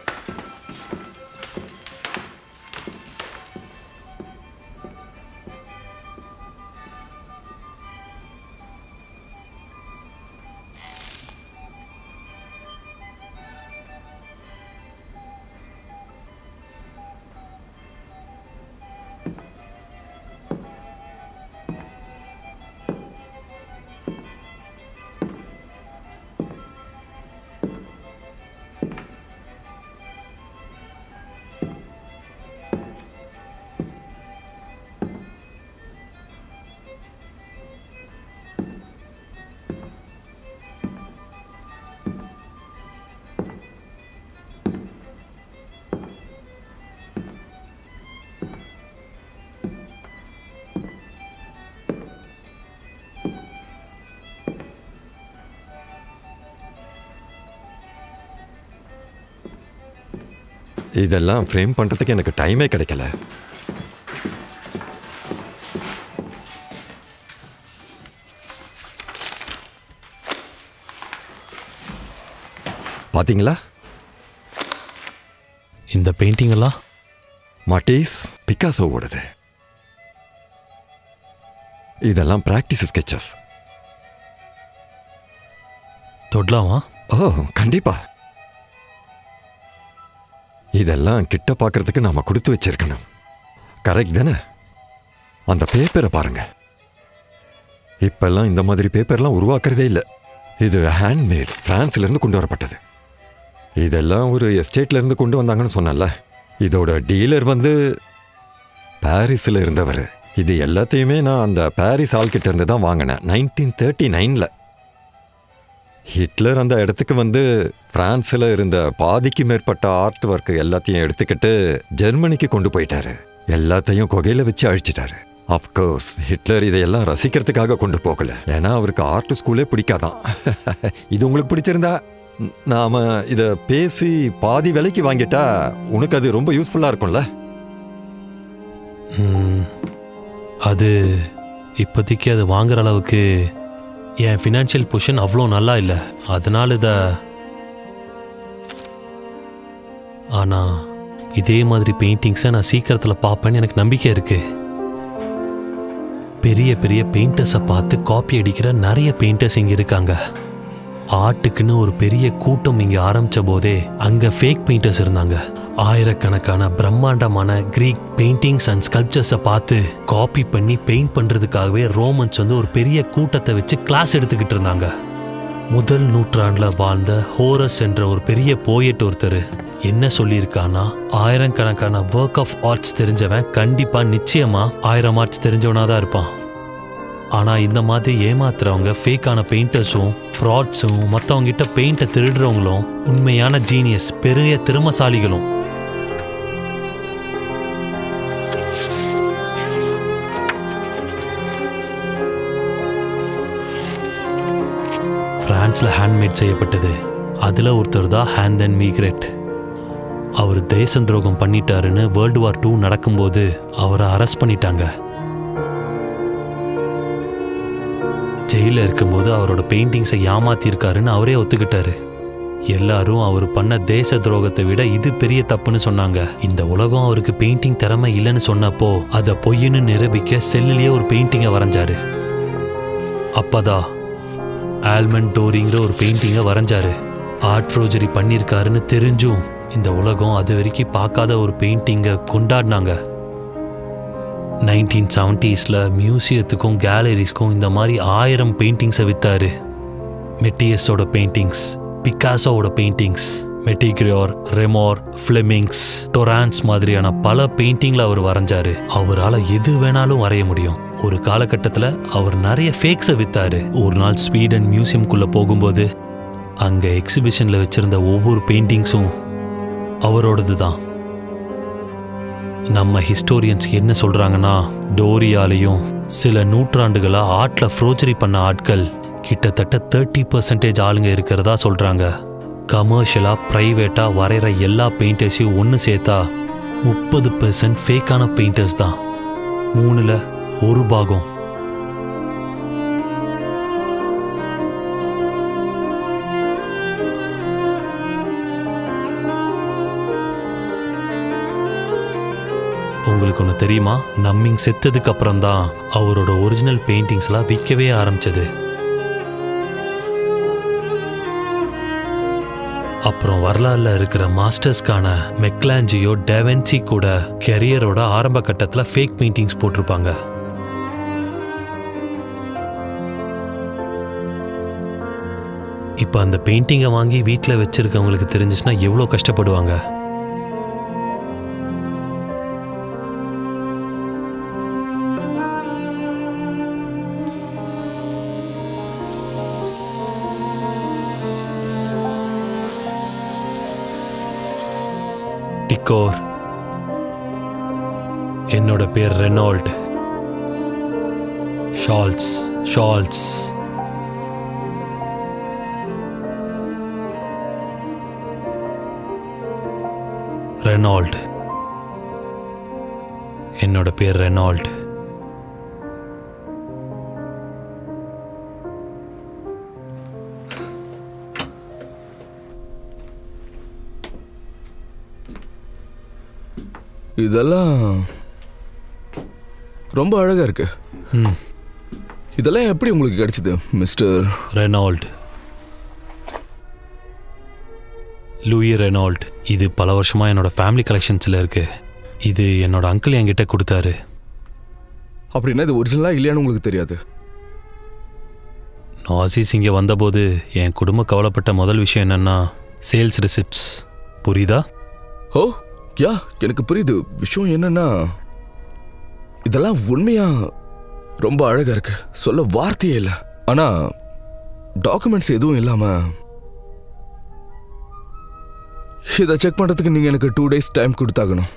இதெல்லாம் ஃப்ரேம் பண்ணுறதுக்கு எனக்கு டைமே கிடைக்கல. பாத்தீங்களா? இந்த பெயிண்டிங் எல்லாம் மாட்டீஸ் பிக்காசோவோடது. இதெல்லாம் பிராக்டிஸ் ஸ்கெச்சஸ். தொடலாமா? ஓ கண்டிப்பா. இதெல்லாம் கிட்ட பார்க்கறதுக்கு நாம கொடுத்து வச்சிருக்கணும். கரெக்ட் தானே? அந்த பேப்பரை பாருங்க. இப்பெல்லாம் இந்த மாதிரி பேப்பர்லாம் உருவாக்குறதே இல்லை. இது ஹேண்ட்மேட், பிரான்ஸ்ல இருந்து கொண்டு வரப்பட்டது. இதெல்லாம் ஒரு எஸ்டேட்ல இருந்து கொண்டு வந்தாங்கன்னு சொன்னல. இதோட டீலர் வந்து பாரிஸ்ல இருந்தவர். இது எல்லாத்தையுமே நான் அந்த பாரிஸ் ஆள்கிட்ட இருந்து தான் வாங்கினேன் 1939ல. ஹிட்லர் அந்த இடத்துக்கு வந்து பிரான்ஸில் இருந்த பாதிக்கு மேற்பட்ட ஆர்ட் ஒர்க் எல்லாத்தையும் எடுத்துக்கிட்டு ஜெர்மனிக்கு கொண்டு போயிட்டாரு. எல்லாத்தையும் குகையில வச்சு அழிச்சிட்டாரு. அஃப்கோர்ஸ் ஹிட்லர் இதையெல்லாம் ரசிக்கிறதுக்காக கொண்டு போகல, ஏன்னா அவருக்கு ஆர்ட் ஸ்கூலே பிடிக்காதான். இது உங்களுக்கு பிடிச்சிருந்தா நாம இதை பேசி பாதி விலைக்கு வாங்கிட்டா உனக்கு அது ரொம்ப யூஸ்ஃபுல்லாக இருக்கும்ல. அது இப்போதைக்கு அது வாங்குற அளவுக்கு என் ஃபினான்ஷியல் பொசிஷன் அவ்வளோ நல்லா இல்லை, அதனால ஆனால் இதே மாதிரி பெயிண்டிங்ஸை நான் சீக்கிரத்தில் பார்ப்பேன்னு எனக்கு நம்பிக்கை இருக்கு. பெரிய பெரிய பெயிண்டர்ஸை பார்த்து காப்பி அடிக்கிற நிறைய பெயிண்டர்ஸ் இங்கே இருக்காங்க. ஆர்ட்டுக்குன்னு ஒரு பெரிய கூட்டம் இங்கே ஆரம்பித்த போதே அங்கே ஃபேக் பெயிண்டர்ஸ் இருந்தாங்க. ஆயிரக்கணக்கான பிரம்மாண்டமான கிரீக் பெயிண்டிங்ஸ் அண்ட் ஸ்கல்ப்சர்ஸை பார்த்து காப்பி பண்ணி பெயிண்ட் பண்ணுறதுக்காகவே ரோமன்ஸ் வந்து ஒரு பெரிய கூட்டத்தை வச்சு கிளாஸ் எடுத்துக்கிட்டு இருந்தாங்க. முதல் நூற்றாண்டில் வாழ்ந்த ஹோரஸ் என்ற ஒரு பெரிய போயட் ஒருத்தர் என்ன சொல்லியிருக்கான்னா, ஆயிரக்கணக்கான ஒர்க் ஆஃப் ஆர்ட்ஸ் தெரிஞ்சவன் கண்டிப்பாக நிச்சயமாக 1000 ஆர்ட்ஸ் தெரிஞ்சவனாக தான் இருப்பான். ஆனால் இந்த மாதிரி ஏமாத்துறவங்க ஃபேக்கான பெயிண்டர்ஸும் ஃப்ராட்ஸும் மற்றவங்கிட்ட பெயிண்டை திருடுறவங்களும் உண்மையான ஜீனியஸ் பெரிய திறமசாலிகளும். பிரான்ஸில் ஹேண்ட்மேட் செய்யப்பட்டது. அதில் ஒருத்தர் தான் ஹேந்தன் மீக்ரெட். அவர் தேச துரோகம் பண்ணிட்டாருன்னு வேர்ல்டு வார் 2 நடக்கும்போது அவரை அரெஸ்ட் பண்ணிட்டாங்க. ஜெயிலில் இருக்கும்போது அவரோட பெயிண்டிங்ஸை ஏமாத்திருக்காருன்னு அவரே ஒத்துக்கிட்டாரு. எல்லாரும் அவர் பண்ண தேச துரோகத்தை விட இது பெரிய தப்புன்னு சொன்னாங்க. இந்த உலகம் அவருக்கு பெயிண்டிங் திறமை இல்லைன்னு சொன்னப்போ அதை பொய்ன்னு நிரூபிக்க செல்லிலேயே ஒரு பெயிண்டிங்கை வரைஞ்சாரு. அப்பதான் ஆல்மண்ட் டோரிங்கிற ஒரு பெயிண்டிங்கை வரைஞ்சாரு. ஆர்ட் ஃப்ரோஜரி பண்ணியிருக்காருன்னு தெரிஞ்சும் இந்த உலகம் அது வரைக்கும் பார்க்காத ஒரு பெயிண்டிங்கை கொண்டாடினாங்க. 1970s மியூசியத்துக்கும் கேலரிஸ்க்கும் இந்த மாதிரி 1000 பெயிண்டிங்ஸை வித்தாரு. மெட்டியஸோட பெயிண்டிங்ஸ், பிக்காசோவோட பெயிண்டிங்ஸ், மெட்டிகிரியோர், ரெமோர், ஃப்ளெமிங்ஸ், டொரான்ஸ் மாதிரியான பல பெயிண்டிங்கில் அவர் வரைஞ்சாரு. அவரால் எது வேணாலும் வரைய முடியும். ஒரு காலகட்டத்தில் அவர் நிறைய ஃபேக்ஸை வித்தாரு. ஒரு நாள் ஸ்வீடன் மியூசியம்குள்ளே போகும்போது அங்கே எக்ஸிபிஷனில் வச்சிருந்த ஒவ்வொரு பெயிண்டிங்ஸும் அவரோடது தான். நம்ம ஹிஸ்டோரியன்ஸ் என்ன சொல்கிறாங்கன்னா, டோரியாலையும் சில நூற்றாண்டுகளாக ஆர்ட்டில் ஃப்ரோஜரி பண்ண ஆட்கள் கிட்டத்தட்ட 30% ஆளுங்க இருக்கிறதா சொல்கிறாங்க. கமர்ஷியலாக ப்ரைவேட்டாக வரைகிற எல்லா பெயிண்டர்ஸையும் ஒன்று சேர்த்தா 30% ஃபேக்கான பெயிண்டர்ஸ் தான். 3ல் 1 பாகம். உங்களுக்கு ஒன்று தெரியுமா, நம்மிங் செத்ததுக்கு அப்புறம் தான் அவரோட ஒரிஜினல் பெயிண்டிங்ஸ்லாம் விற்கவே ஆரம்பிச்சது. அப்புறம் வரலாறுல இருக்கிற மாஸ்டர்ஸ்க்கான மெக்லாஞ்சியோ, டெவென்சி கூட கெரியரோட ஆரம்ப கட்டத்தில் ஃபேக் பெயிண்டிங்ஸ் போட்டிருப்பாங்க. இப்போ அந்த பெயிண்டிங்கை வாங்கி வீட்டில் வச்சிருக்கவங்களுக்கு தெரிஞ்சிச்சுன்னா எவ்வளோ கஷ்டப்படுவாங்க. டிக்கோர். என்னோட பேர் ரெனால்ட். ஷால்ட்ஸ். ரெனால்ட். என்னோட பேர் ரெனால்ட். இதெல்லாம் ரொம்ப அழகா இருக்கு. இதெல்லாம் எப்படி உங்களுக்கு கிடைச்சது மிஸ்டர் ரெனால்ட்? Louis Reynold. இது பல வருஷமா என்னோட ஃபேமிலி கலெக்ஷன்ஸ்ல இருக்கு. இது என்னோட அங்கிள் என்கிட்ட கொடுத்தாரு. அப்படின்னா இது ஒரிஜினலா இல்லையான்னு உங்களுக்கு தெரியாது? நாசிஸ் இங்கே வந்தபோது என் குடும்பம் கவலைப்பட்ட முதல் விஷயம் என்னன்னா, சேல்ஸ் ரிசிப்ட்ஸ். புரியுதா? ஓ யா, எனக்கு புரியுது. விஷயம் என்னன்னா, இதெல்லாம் உண்மையா ரொம்ப அழகா இருக்கு, சொல்ல வார்த்தையே இல்லை. ஆனா டாக்குமெண்ட்ஸ் எதுவும் இல்லாம இதை செக் பண்ணுறதுக்கு நீங்கள் எனக்கு 2 days டைம் கொடுத்தாகணும்.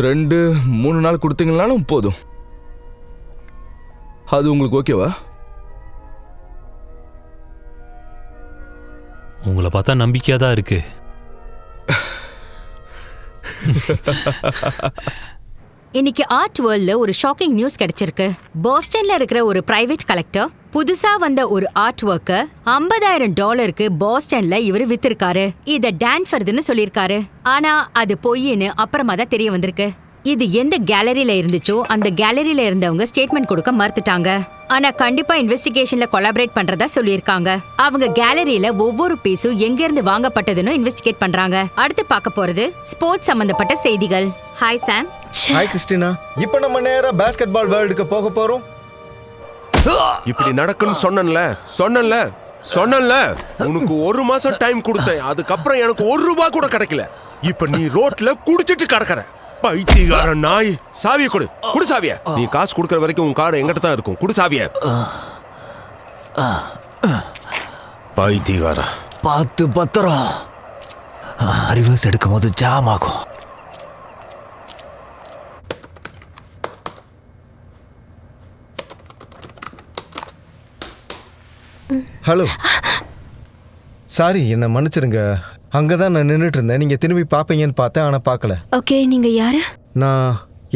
2-3 நாள் கொடுத்தீங்கனாலும் போதும். அது உங்களுக்கு ஓகேவா? உங்களை பார்த்தா நம்பிக்கையாக தான் இருக்கு. இன்னைக்கு ஆர்ட் வேர்ல்ட்ல ஒரு ஷாக்கிங் நியூஸ் கிடைச்சிருக்கு. பாஸ்டன்ல இருக்கிற ஒரு பிரைவேட் கலெக்டர் புதுசா வந்த ஒரு ஆர்ட் ஒர்க்க $50,000 பாஸ்டன்ல இவரு வித்திருக்காரு. இத டான்ஃபர்துன்னு சொல்லிருக்காரு. ஆனா அது பொய்ன்னு அப்புறமா தான் தெரிய வந்திருக்கு. இது எந்த கேலரியில இருந்துச்சோ அந்த கேலரியில இருந்தவங்க ஸ்டேட்மெண்ட் கொடுக்க மறுத்துட்டாங்க. ஆனா கண்டிப்பா இன்வெஸ்டிகேஷன்ல கொலாபரேட் பண்றதா சொல்லியிருக்காங்க. அவங்க கேலரியில ஒவ்வொரு பீஸும் எங்க இருந்து வாங்கப்பட்டதுன்னு இன்வெஸ்டிகேட் பண்றாங்க. அடுத்து பார்க்க போறது ஸ்போர்ட்ஸ் சம்பந்தப்பட்ட செய்திகள். Hi Sam. Hi Christina. இப்போ நம்ம நேரா பாஸ்கெட் பால் வேர்ல்டுக்கு போக போறோம். இப்படி நடக்குன்னு சொன்னேன்ல. உனக்கு 1 மாசம் டைம் கொடுத்தேன். அதுக்கப்புறம் எனக்கு $1 கூட கிடைக்கல. இப்ப நீ ரோட்ல குடிச்சிட்டு கிடக்குற பைத்தியக்கார நாய். சாவியை குடு சாவிய. நீ காசு கொடுக்கற வரைக்கும் உன் கார் எங்கிட்ட தான் இருக்கும். குடு சாவிய. பைத்தியக்கார. பார்த்து பத்திரம். ரிவர்ஸ் எடுக்கும் போது ஜாம் ஆகும். ஹலோ, சாரி, என்னை மன்னிச்சிருங்க. அங்கே தான் நான் நின்றுட்டு இருந்தேன். நீங்கள் திரும்பி பார்ப்பீங்கன்னு பார்த்தேன், ஆனால் பார்க்கல. ஓகே, நீங்க யாரு? நான்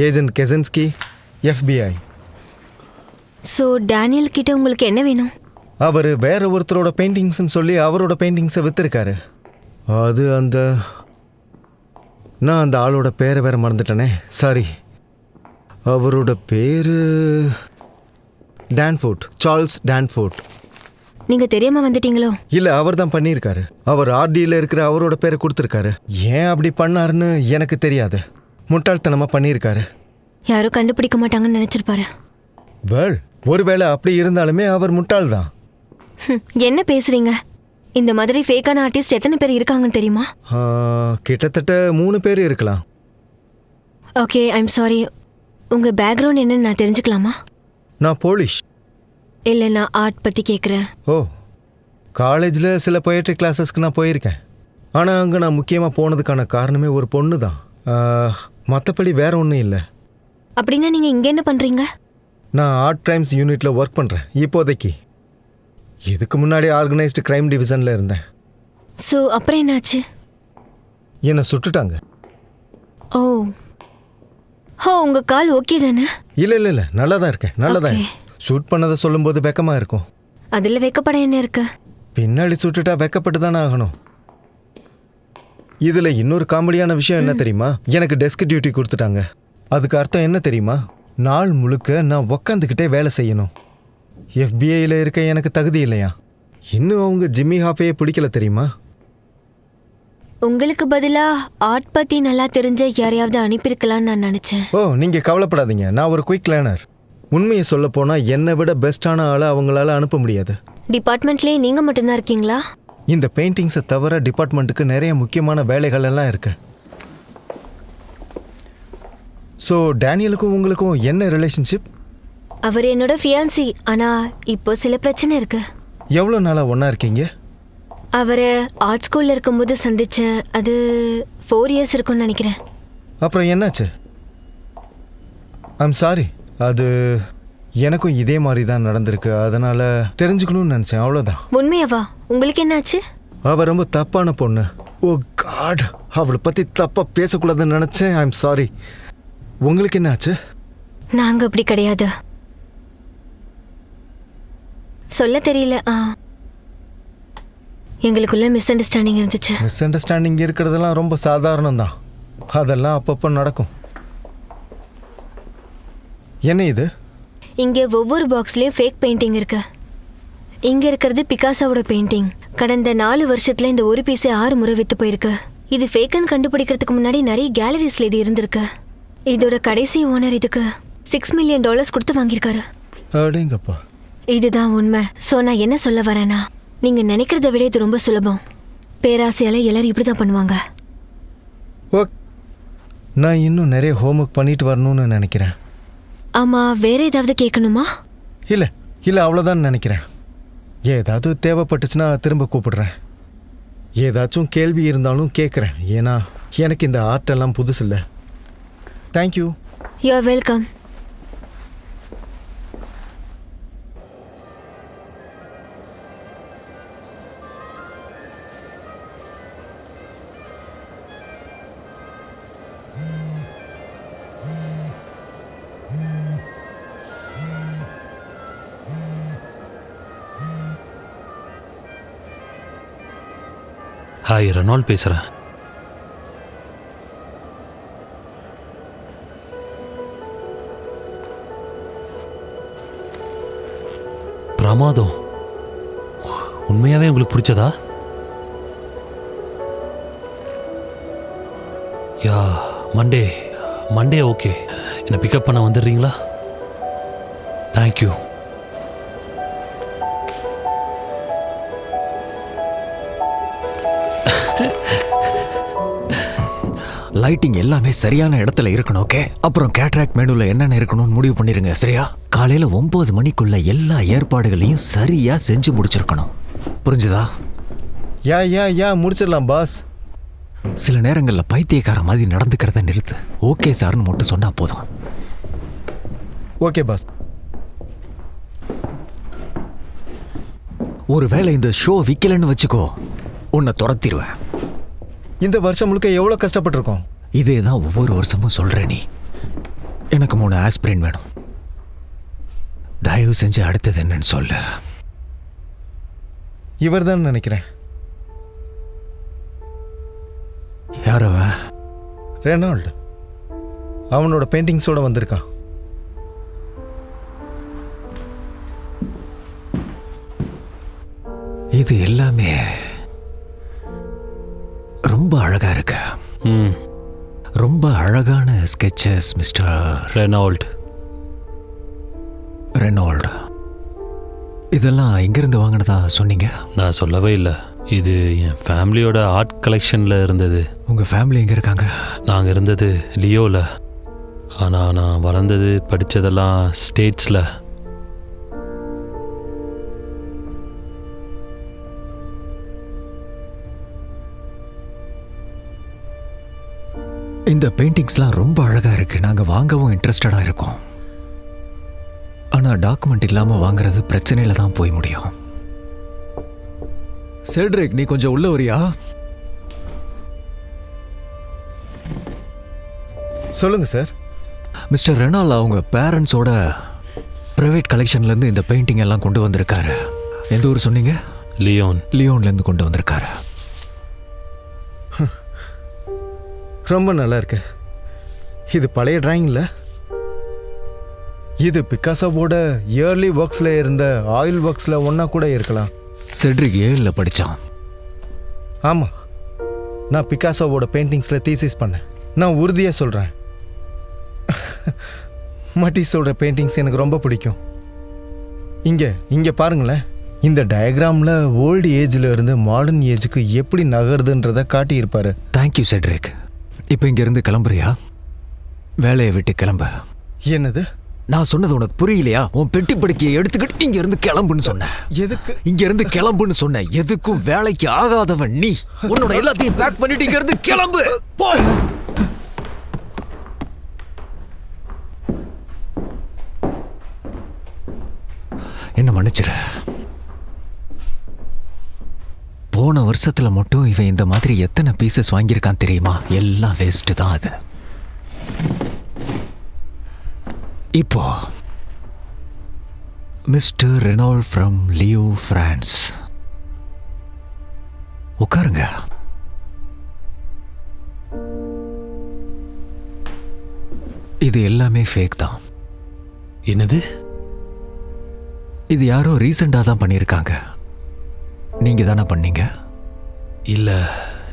ஏஜென்ட் கெசன்ஸ்கி, FBI. ஸோ டேனியல் கிட்ட உங்களுக்கு என்ன வேணும்? அவர் வேற ஒருத்தரோட பெயிண்டிங்ஸ்ன்னு சொல்லி அவரோட பெயிண்டிங்ஸை விற்றுருக்காரு. அது நான் அந்த ஆளோட பேரை வேற மறந்துட்டேனே, சாரி. அவரோட பேர் டான்ஃபோர்ட், சார்ல்ஸ் டான்ஃபோர்ட். நீங்க தெரியாம வந்துட்டீங்களோ? இல்லை, அவர் தான் பண்ணியிருக்காரு. அவர் RDயில் இருக்கிற அவரோட பேரை கொடுத்துருக்காரு. ஏன் அப்படி பண்ணாருன்னு எனக்கு தெரியாது. முட்டாள்தனமாக பண்ணியிருக்காரு. யாரும் கண்டுபிடிக்க மாட்டாங்கன்னு நினைச்சிருப்பாரு. வேள், ஒருவேளை அப்படி இருந்தாலுமே அவர் முட்டாள் தான். என்ன பேசுறீங்க? இந்த மாதிரி ஃபேக்கான ஆர்டிஸ்ட் எத்தனை பேர் இருக்காங்கன்னு தெரியுமா? கிட்டத்தட்ட 3 பேர் இருக்கலாம். Okay, I'm sorry. உங்க பேக்ரவுண்ட் என்னன்னு நான் தெரிஞ்சுக்கலாமா? நான் போலிஷ். இல்லை, நான் ஆர்ட் பற்றி கேட்குறேன். ஓ, காலேஜில் சில பொயட்ரி கிளாஸஸ்க்கு நான் போயிருக்கேன். ஆனால் அங்கே நான் முக்கியமாக போனதுக்கான காரணமே ஒரு பொண்ணு தான். மற்றபடி வேற ஒன்றும் இல்லை. அப்படின்னா நீங்கள் இங்கே என்ன பண்ணுறீங்க? நான் ஆர்ட் கிரைம்ஸ் யூனிட்டில் ஒர்க் பண்ணுறேன் இப்போதைக்கு. இதுக்கு முன்னாடி ஆர்கனைஸ்டு கிரைம் டிவிஷனில் இருந்தேன். ஸோ அப்புறம் என்னாச்சு? என்னை சுட்டுட்டாங்க. ஓ ஹோ, உங்கள் கால் ஓகே தானே? இல்லை, நல்லா தான் இருக்கேன், நல்லா தான். ஷூட் பண்ணதை சொல்லும்போது வெக்கமாக இருக்கும். அதில் வெக்கப்பட என்ன இருக்கு? பின்னாடி சுட்டுட்டா வெக்கப்பட்டு தானே ஆகணும். இதில் இன்னொரு காமெடியான விஷயம் என்ன தெரியுமா? எனக்கு டெஸ்க் டியூட்டி கொடுத்துட்டாங்க. அதுக்கு அர்த்தம் என்ன தெரியுமா? நாள் முழுக்க நான் உக்காந்துக்கிட்டே வேலை செய்யணும். FBIயில் இருக்க எனக்கு தகுதி இல்லையா? இன்னும் அவங்க ஜிம்மி ஹாஃபையே பிடிக்கல தெரியுமா? உங்களுக்கு பதிலாக ஆர்ட் பற்றி நல்லா தெரிஞ்ச யாரையாவது அனுப்பியிருக்கலான்னு நான் நினச்சேன். ஓ, நீங்கள் கவலைப்படாதீங்க. நான் ஒரு குயிக் லேர்னர். உண்மையை சொல்ல போனால் என்னை விட பெஸ்ட்டான ஆளை அவங்களால அனுப்ப முடியாது. டிபார்ட்மெண்ட்லேயே நீங்கள் மட்டும்தான் இருக்கீங்களா? இந்த பெயிண்டிங்ஸை தவிர டிபார்ட்மெண்ட்டுக்கு நிறைய முக்கியமான வேலைகள் எல்லாம் இருக்கு. ஸோ டேனியலுக்கும் உங்களுக்கும் என்ன ரிலேஷன்ஷிப்? அவர் என்னோட ஃபியான்சி. ஆனால் இப்போ சில பிரச்சனை இருக்கு. எவ்வளோ நாளாக ஒன்றா இருக்கீங்க? அவரை ஆர்ட் ஸ்கூலில் இருக்கும்போது சந்தித்தேன். அது 4 years இருக்கும்னு நினைக்கிறேன். அப்புறம் என்னாச்சு? ஐம் சாரி, அது எனக்கும் இதே மாதிரி தான் நடந்திருக்கு. அதனால் தெரிஞ்சுக்கணும்னு நினச்சேன், அவ்வளோதான். உண்மையாவா? உங்களுக்கு என்னாச்சு? அவள் ரொம்ப தப்பான பொண்ணு. ஓ காட், அவளை பற்றி தப்பாக பேசக்கூடாதுன்னு நினச்சேன். I'm sorry. உங்களுக்கு என்னாச்சு? நாங்கள் அப்படி கிடையாது. சொல்ல தெரியல. எங்களுக்குள்ள மிஸ் அண்டர்ஸ்டாண்டிங் இருந்துச்சு. மிஸ் அண்டர்ஸ்டாண்டிங் இருக்கிறதெல்லாம் ரொம்ப சாதாரணம் தான். அதெல்லாம் அப்பப்போ நடக்கும். என்ன இது? இங்கே ஒவ்வொரு பாக்ஸ்லேயும் ஃபேக் பெயிண்டிங் இருக்கு. இங்கே இருக்கிறது பிகாசோவோட பெயிண்டிங். கடந்த 4 வருஷத்துல இந்த ஒரு பீஸே 6 முறை விற்று போயிருக்கு. இது ஃபேக்குன்னு கண்டுபிடிக்கிறதுக்கு முன்னாடி நிறைய கேலரிஸில் இது இருந்திருக்கு. இதோட கடைசி ஓனர் இதுக்கு $6 million கொடுத்து வாங்கியிருக்காரு. அப்படிங்கப்பா. இதுதான் உண்மை. ஸோ நான் என்ன சொல்ல வரேன்னா, நீங்கள் நினைக்கிறத விட இது ரொம்ப சுலபம். பேராசையால் எல்லாரும் இப்படி தான் பண்ணுவாங்க. ஓ, நான் இன்னும் நிறைய ஹோம்ஒர்க் பண்ணிட்டு வரணும்னு நினைக்கிறேன். ஆமாம், வேற ஏதாவது கேட்கணுமா? இல்லை, அவ்வளோதான் நினைக்கிறேன். ஏதாவது தேவைப்பட்டுச்சுன்னா திரும்ப கூப்பிடுறேன். ஏதாச்சும் கேள்வி இருந்தாலும் கேட்குறேன். ஏன்னா எனக்கு இந்த ஆர்ட் எல்லாம் புதுசு இல்லை. Thank you. You are welcome. Hi, Renault பேசுகிறேன். பிரமாதம். உண்மையாவே உங்களுக்கு பிடிச்சதா? Yeah, Monday okay. என்னை பிக்கப் பண்ண வந்துடுறீங்களா? தேங்க்யூ. லைட்டிங் எல்லாமே சரியான இடத்துல இருக்கணும். ஓகே, அப்புறம் கேட்ராக்ட் மெனுவில் என்னென்ன இருக்கணும்னு முடிவு பண்ணிருங்க. சரியா? காலையில் 9 மணிக்குள்ள எல்லா ஏற்பாடுகளையும் சரியா செஞ்சு முடிச்சிருக்கணும். புரிஞ்சுதா? யா முடிச்சிடலாம் பாஸ். சில நேரங்களில் பைத்தியக்கார மாதிரி நடந்துக்கிறத நிறுத்து. ஓகே சார்னு மட்டும் சொன்னா போதும். Okay boss. ஒருவேளை இந்த ஷோ விக்கலன்னு வச்சுக்கோ, உன்னை துரத்திடுவேன். இந்த வருஷம் முழுக்க எவ்வளோ கஷ்டப்பட்டிருக்கோம். இதே தான் ஒவ்வொரு வருஷமும் சொல்கிறேன். நீ எனக்கு 3 ஆஸ்பிரின் வேணும். தயவு செஞ்சு அடுத்தது என்னன்னு சொல்லு. இவர் தான் நினைக்கிறேன். யார் அவன்? ரெனால்டு. அவனோட பெயிண்டிங்ஸோட வந்திருக்கான். இது எல்லாமே ரொம்ப அழகா இருக்கு. ரொம்ப அழகான ஸ்கெச்சஸ் மிஸ்டர் ரெனால்ட். இதெல்லாம் எங்கிருந்து வாங்கினதா சொன்னீங்க? நான் சொல்லவே இல்லை. இது என் ஃபேமிலியோட ஆர்ட் கலெக்ஷனில் இருந்தது. உங்கள் ஃபேமிலி எங்கே இருக்காங்க? நாங்கள் இருந்தது லியோவில். ஆனால் நான் வளர்ந்தது படித்ததெல்லாம் ஸ்டேட்ஸில். இந்த பெயிண்டிங்ஸ்லாம் ரொம்ப அழகா இருக்கு. நாங்கள் வாங்கவும் இன்ட்ரெஸ்டடாக இருக்கோம். ஆனால் டாக்குமெண்ட் இல்லாமல் வாங்குறது பிரச்சனையில தான் போய் முடியும். செட்ரிக், நீ கொஞ்சம் உள்ள வரியா? சொல்லுங்க சார். மிஸ்டர் ரெனால் அவங்க பேரண்ட்ஸோட ப்ரைவேட் கலெக்ஷன்லேருந்து இந்த பெயிண்டிங் எல்லாம் கொண்டு வந்திருக்காரு. எந்த ஊர் சொன்னீங்க? லியோன்லேருந்து கொண்டு வந்திருக்காரு. ரொம்ப நல்லா இருக்கு. இது பழைய டிராயிங் இல்லை. இது பிக்காசோவோட இயர்லி ஒர்க்ஸில் இருந்த ஆயில் ஒர்க்ஸில் ஒன்றா கூட இருக்கலாம். செட்ரிக் 7ல் படித்தான். ஆமாம், நான் பிக்காசோவோட பெயிண்டிங்ஸில் தீசிஸ் பண்ணேன். நான் உறுதியாக சொல்கிறேன், மட்டிஸோட பெயிண்டிங்ஸ் எனக்கு ரொம்ப பிடிக்கும். இங்கே பாருங்களேன். இந்த டயக்ராமில் ஓல்டு ஏஜில் இருந்து மாடர்ன் ஏஜுக்கு எப்படி நகருதுன்றதை காட்டியிருப்பாரு. Thank you Cedric. இப்போ இங்கேருந்து கிளம்புறியா? வேலையை விட்டு கிளம்ப. என்னது? நான் சொன்னது உனக்கு புரியலையா? உன் பெட்டி படுக்கையை எடுத்துக்கிட்டு இங்கேருந்து கிளம்புன்னு சொன்னேன். எதுக்கு? இங்கேருந்து கிளம்புன்னு சொன்னேன். எதுக்கும் வேலைக்கு ஆகாதவன் நீ. உன்னோட எல்லாத்தையும் பேக் பண்ணிட்டு இங்கேருந்து கிளம்பு. போ. என்ன மன்னிச்சிரு. போன வருஷத்துல மட்டும் இவன் இந்த மாதிரி எத்தனை பீசஸ் வாங்கியிருக்கான் தெரியுமா? எல்லாம் வேஸ்ட் தான் அது. இப்போ mister Renault from Lyon, France. உட்காருங்க. இது எல்லாமே ஃபேக் தான். என்னது? இது யாரோ ரீசெண்டாக தான் பண்ணியிருக்காங்க. நீங்க தானே பண்ணீங்க? இல்ல,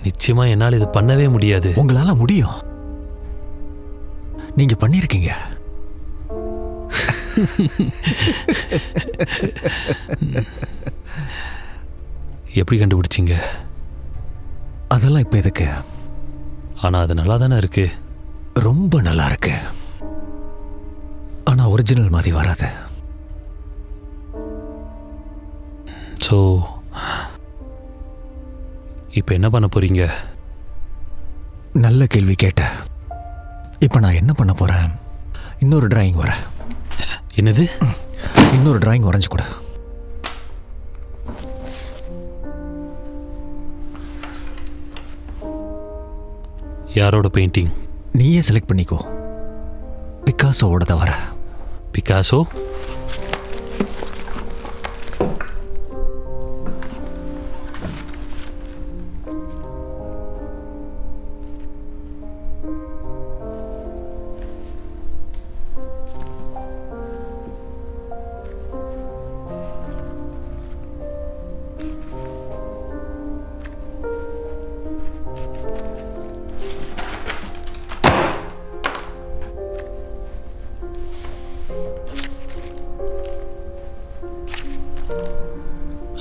நிச்சயமா என்னால் இது பண்ணவே முடியாது. உங்களால முடியும். நீங்க பண்ணிருக்கீங்க. எப்படி கண்டுபிடிச்சீங்க? அதெல்லாம் இப்ப எதுக்கு? ஆனா அது நல்லா தானே இருக்கு. ரொம்ப நல்லா இருக்கு. ஆனா ஒரிஜினல் மாதிரி வராது. ஸோ இப்போ என்ன பண்ண போறீங்க? நல்ல கேள்வி கேட்ட. இப்போ நான் என்ன பண்ண போறேன்? இன்னொரு டிராயிங் வர. என்னது? இன்னொரு டிராயிங் வரைஞ்சு கொடு. யாரோட பெயிண்டிங்? நீயே செலக்ட் பண்ணிக்கோ. பிக்காசோவோட தவிர. பிகாசோ?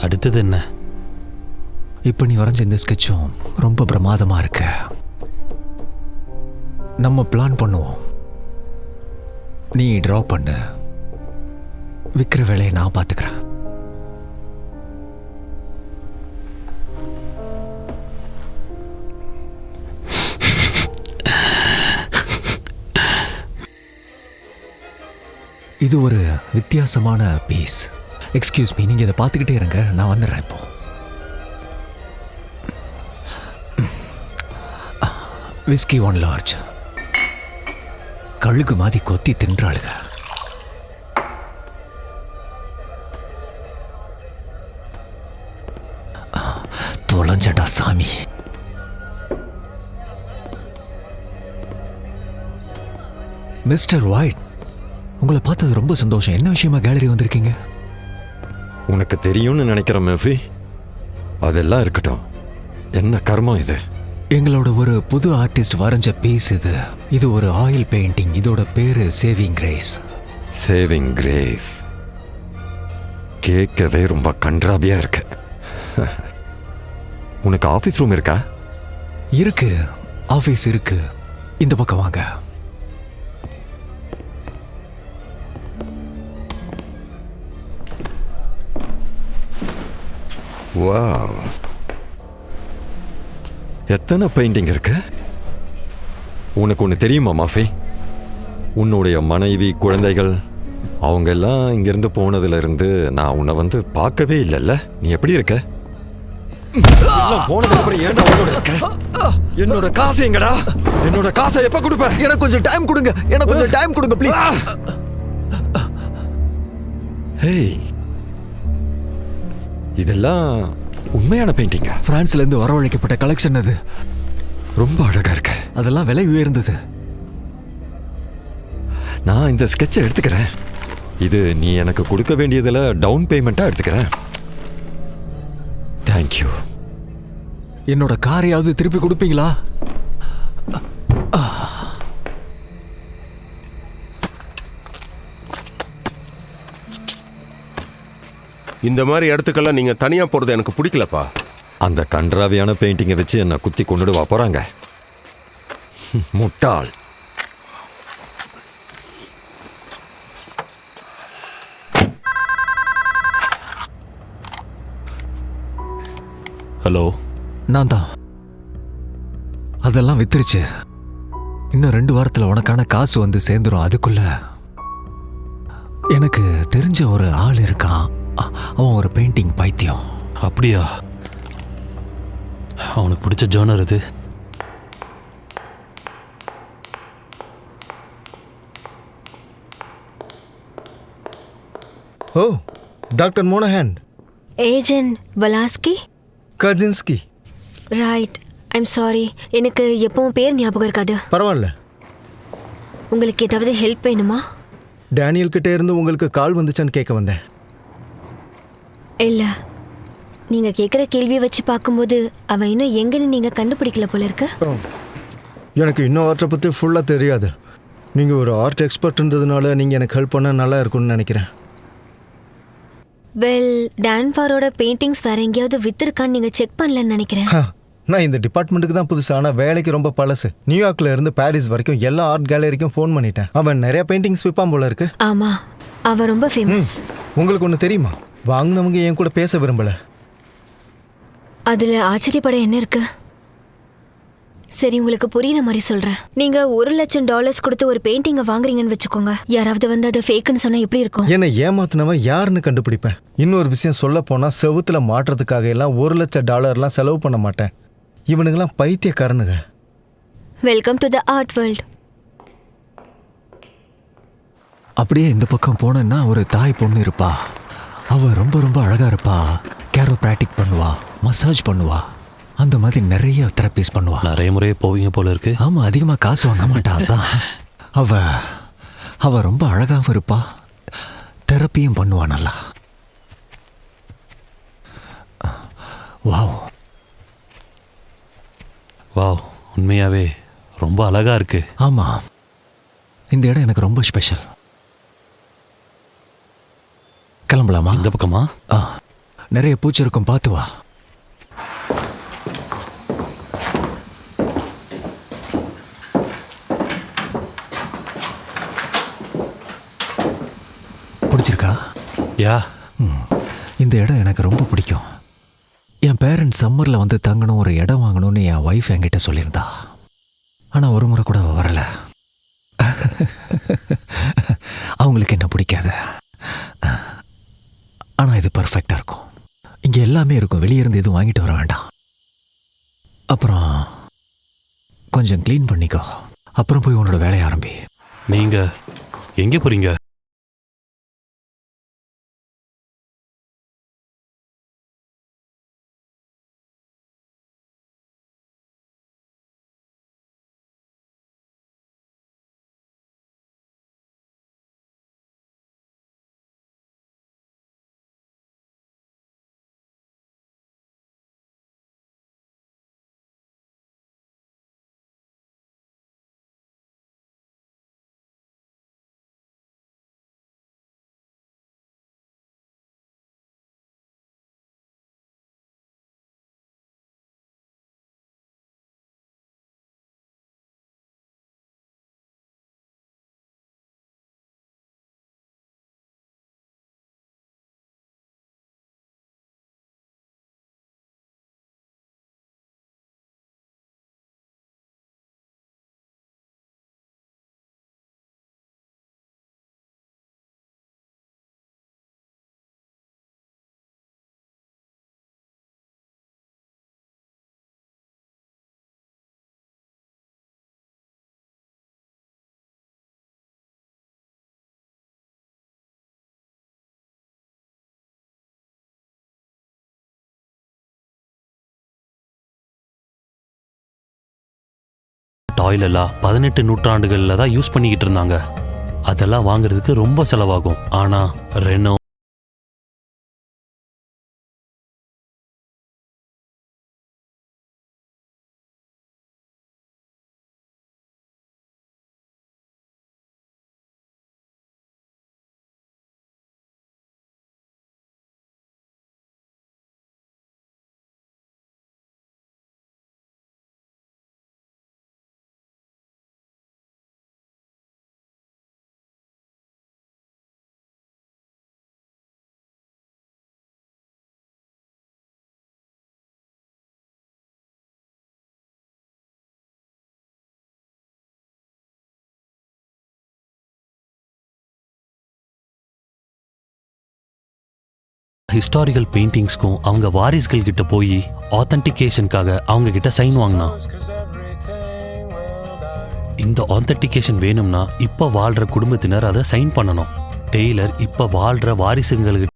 அடுத்தது என்ன? இப்போ நீ வரைஞ்ச இந்த ஸ்கெட்சும் ரொம்ப பிரமாதமா இருக்கு. நம்ம பிளான் பண்ணுவோம். நீ ட்ரா பண்ணு. விற்கிற வேலையை நான் பார்த்துக்கிறேன். இது ஒரு வித்தியாசமான பீஸ். எக்ஸ்கியூஸ் மீ, நீங்கள் இதை பார்த்துக்கிட்டே இருங்க, நான் வந்துடுறேன் இப்போ. Whisky 1 large. கழுகு மாதிரி கொத்தி தின்றாளுங்க. தொலைஞ்சடா சாமி. மிஸ்டர் ஒயிட், உங்களை பார்த்தது ரொம்ப சந்தோஷம். என்ன விஷயமா கேலரி வந்திருக்கீங்க? உனக்கு தெரியும்னு நினைக்கிறேன் மேஃபி. அதெல்லாம் இருக்கட்டும். என்ன கர்மம் இது? எங்களோட ஒரு புது ஆர்டிஸ்ட் வரைஞ்ச பீஸ் இது. இது ஒரு ஆயில் பெயிண்டிங். இதோட பேரு சேவிங் கிரேஸ். சேவிங் கிரேஸ் கேட்கவே ரொம்ப கன்றாவியா இருக்கு. உனக்கு ஆஃபீஸ் ரூம் இருக்கா? இருக்கு, ஆஃபீஸ் இருக்கு. இந்த பக்கம் வாங்க. வாவ், எத்தனை பெயிண்டிங் இருக்கு? உனக்கு ஒன்று தெரியுமா மாஃபி? உன்னுடைய மனைவி, குழந்தைகள் அவங்க எல்லாம் இங்கிருந்து போனதுல இருந்து நான் உன்னை வந்து பார்க்கவே இல்லைல்ல. நீ எப்படி இருக்க? எல்லாம் போனதுக்கு அப்புறம் ஏன்டா அவனோட இருக்க? என்னோட காசு எங்கடா? என்னோட காசை எப்ப கொடுப்ப? எனக்கு கொஞ்சம் டைம் கொடுங்க. எனக்கு கொஞ்சம் டைம் கொடுங்க ப்ளீஸ். ஹேய், இதெல்லாம் உண்மையான பெயிண்டிங்கா? பிரான்ஸ்ல இருந்து வரவழைக்கப்பட்ட கலெக்ஷன் அது. ரொம்ப அழகா இருக்கு. அதெல்லாம் விலை உயர்ந்தது. நான் இந்த ஸ்கெட்சை எடுத்துக்கிறேன். இது நீ எனக்கு கொடுக்க வேண்டியதுல டவுன் பேமெண்ட்டா எடுத்துக்கிறேன். தேங்க்யூ. என்னோட காரையாவது திருப்பி கொடுப்பீங்களா? இந்த மாதிரி இடத்துக்கெல்லாம் நீங்க தனியா போறது எனக்கு பிடிக்கலப்பா. அந்த கன்றாவியான பெயிண்டிங்கை வச்சு என்னை குத்தி கொண்டுடுவா போறாங்க. முட்டாள். ஹலோ, நான் தான். அதெல்லாம் வித்துருச்சு. இன்னும் 2 வாரத்தில் உனக்கான காசு வந்து சேர்ந்துரும். அதுக்குள்ள எனக்கு தெரிஞ்ச ஒரு ஆள் இருக்கான். அவன் ஒரு பெயிண்டிங் பைத்தியம். அப்படியா? அவனுக்கு பிடிச்ச ஜானர் இது. Oh, doctor Monahan. Agent Walaski. Kazinski. Right. I'm sorry, எனக்கு எப்பவும் பேர் ஞாபகம் இருக்காது. பரவாயில்ல. உங்களுக்கு ஏதாவது ஹெல்ப் வேணுமா? டேனியல் கிட்ட இருந்து உங்களுக்கு கால் வந்துச்சான்னு கேட்க வந்தேன். இல்லை, நீங்கள் கேட்குற கேள்வியை வச்சு பார்க்கும்போது அவன் இன்னும் எங்கன்னு நீங்கள் கண்டுபிடிக்கல போல இருக்கு. எனக்கு இன்னும் ஆர்ட்டை பற்றி ஃபுல்லாக தெரியாது. நீங்கள் ஒரு ஆர்ட் எக்ஸ்பர்ட்ன்றதுனால நீங்கள் எனக்கு ஹெல்ப் பண்ண நல்லா இருக்கும்னு நினைக்கிறேன். வெல், டான்ஃபாரோட பெயிண்டிங்ஸ் வேற எங்கேயாவது வித்திருக்கான்னு நீங்கள் செக் பண்ணலன்னு நினைக்கிறேன். நான் இந்த டிபார்ட்மெண்ட்டுக்கு தான் புதுசு. ஆனால் வேலைக்கு ரொம்ப பழசு. நியூயார்க்ல இருந்து பாரிஸ் வரைக்கும் எல்லா ஆர்ட் கேலரிக்கும் ஃபோன் பண்ணிட்டேன். அவன் நிறைய பெயிண்டிங்ஸ் விற்பான் போல இருக்கு. ஆமாம், அவன் ரொம்ப ஃபேமஸ். உங்களுக்கு ஒன்று தெரியுமா? வாங்கினவங்க என் கூட பேச விரும்பல. அதுல ஆச்சரியப்பட என்ன இருக்கு? சரி, உங்களுக்கு புரியுற மாதிரி சொல்றேன். நீங்க $1,00,000 கொடுத்து ஒரு பெயிண்டிங்கை வாங்குறீங்கன்னு வச்சுக்கோங்க. யாராவது வந்து அதை ஃபேக்குன்னு சொன்னா எப்படி இருக்கும்? என்னை ஏமாத்தினவன் யாருன்னு கண்டுபிடிப்பேன். இன்னொரு விஷயம் சொல்ல போனா, செவுத்துல மாட்டுறதுக்காக எல்லாம் $1,00,000 செலவு பண்ண மாட்டேன். இவனுங்கெல்லாம் பைத்தியக்காரனுங்க. Welcome to the art world. அப்படியே இந்த பக்கம் போனேன்னா ஒரு தாய் பொண்ணு இருப்பா. அவ ரொம்ப ரொம்ப அழகா இருப்பா. கேரோப்ராக்டிக் பண்ணுவா, மசாஜ் பண்ணுவா, அந்த மாதிரி நிறைய தெரப்பீஸ் பண்ணுவா. நிறைய முறை போவீங்க போல இருக்கு. ஆமா, அதிகமா காசு வாங்க மாட்டா. அதான் அவ ரொம்ப அழகாவும் இருப்பா, தெரப்பியும் பண்ணுவா நல்லா. வாவ் வாவ், உண்மையாவே ரொம்ப அழகா இருக்கு. ஆமா, இந்த இடம் எனக்கு ரொம்ப ஸ்பெஷல். கிளம்பலாமா? இந்த பக்கமா? நிறைய பூச்சி இருக்கும், பார்த்து வா. பிடிச்சிருக்கா? யா, இந்த இடம் எனக்கு ரொம்ப பிடிக்கும். என் பேரண்ட்ஸ் சம்மரில் வந்து தங்கணும், ஒரு இடம் வாங்கணும்னு என் ஒய்ஃப் என்கிட்ட சொல்லியிருந்தா. ஆனால் ஒரு முறை கூட வரல. அவங்களுக்கு என்ன பிடிக்காது. ஆனால் இது பர்ஃபெக்டாக இருக்கும். இங்கே எல்லாமே இருக்கும், வெளியே இருந்து எதுவும் வாங்கிட்டு வர வேண்டாம். அப்புறம் கொஞ்சம் க்ளீன் பண்ணிக்கோ, அப்புறம் போய் உன்னோட வேலையை ஆரம்பி. நீங்க எங்கே போறீங்க? டாய்லெல்லாம் 18 நூற்றாண்டுகள்ல தான் யூஸ் பண்ணிக்கிட்டு இருந்தாங்க. அதெல்லாம் வாங்குறதுக்கு ரொம்ப செலவாகும். ஆனா ரெனோ ஹிஸ்டாரிக்கல் பெயிண்டிங்ஸ்க்கும் அவங்க வாரிசுகள் கிட்ட போய் ஆத்தென்டிகேஷனுக்காக அவங்க கிட்ட சைன் வாங்கினான். இந்த ஆத்தென்டிகேஷன் வேணும்னா இப்ப வாழ்ற குடும்பத்தினர் அதை சைன் பண்ணணும். டெய்லர் இப்ப வாழ்ற வாரிசுங்களுக்கு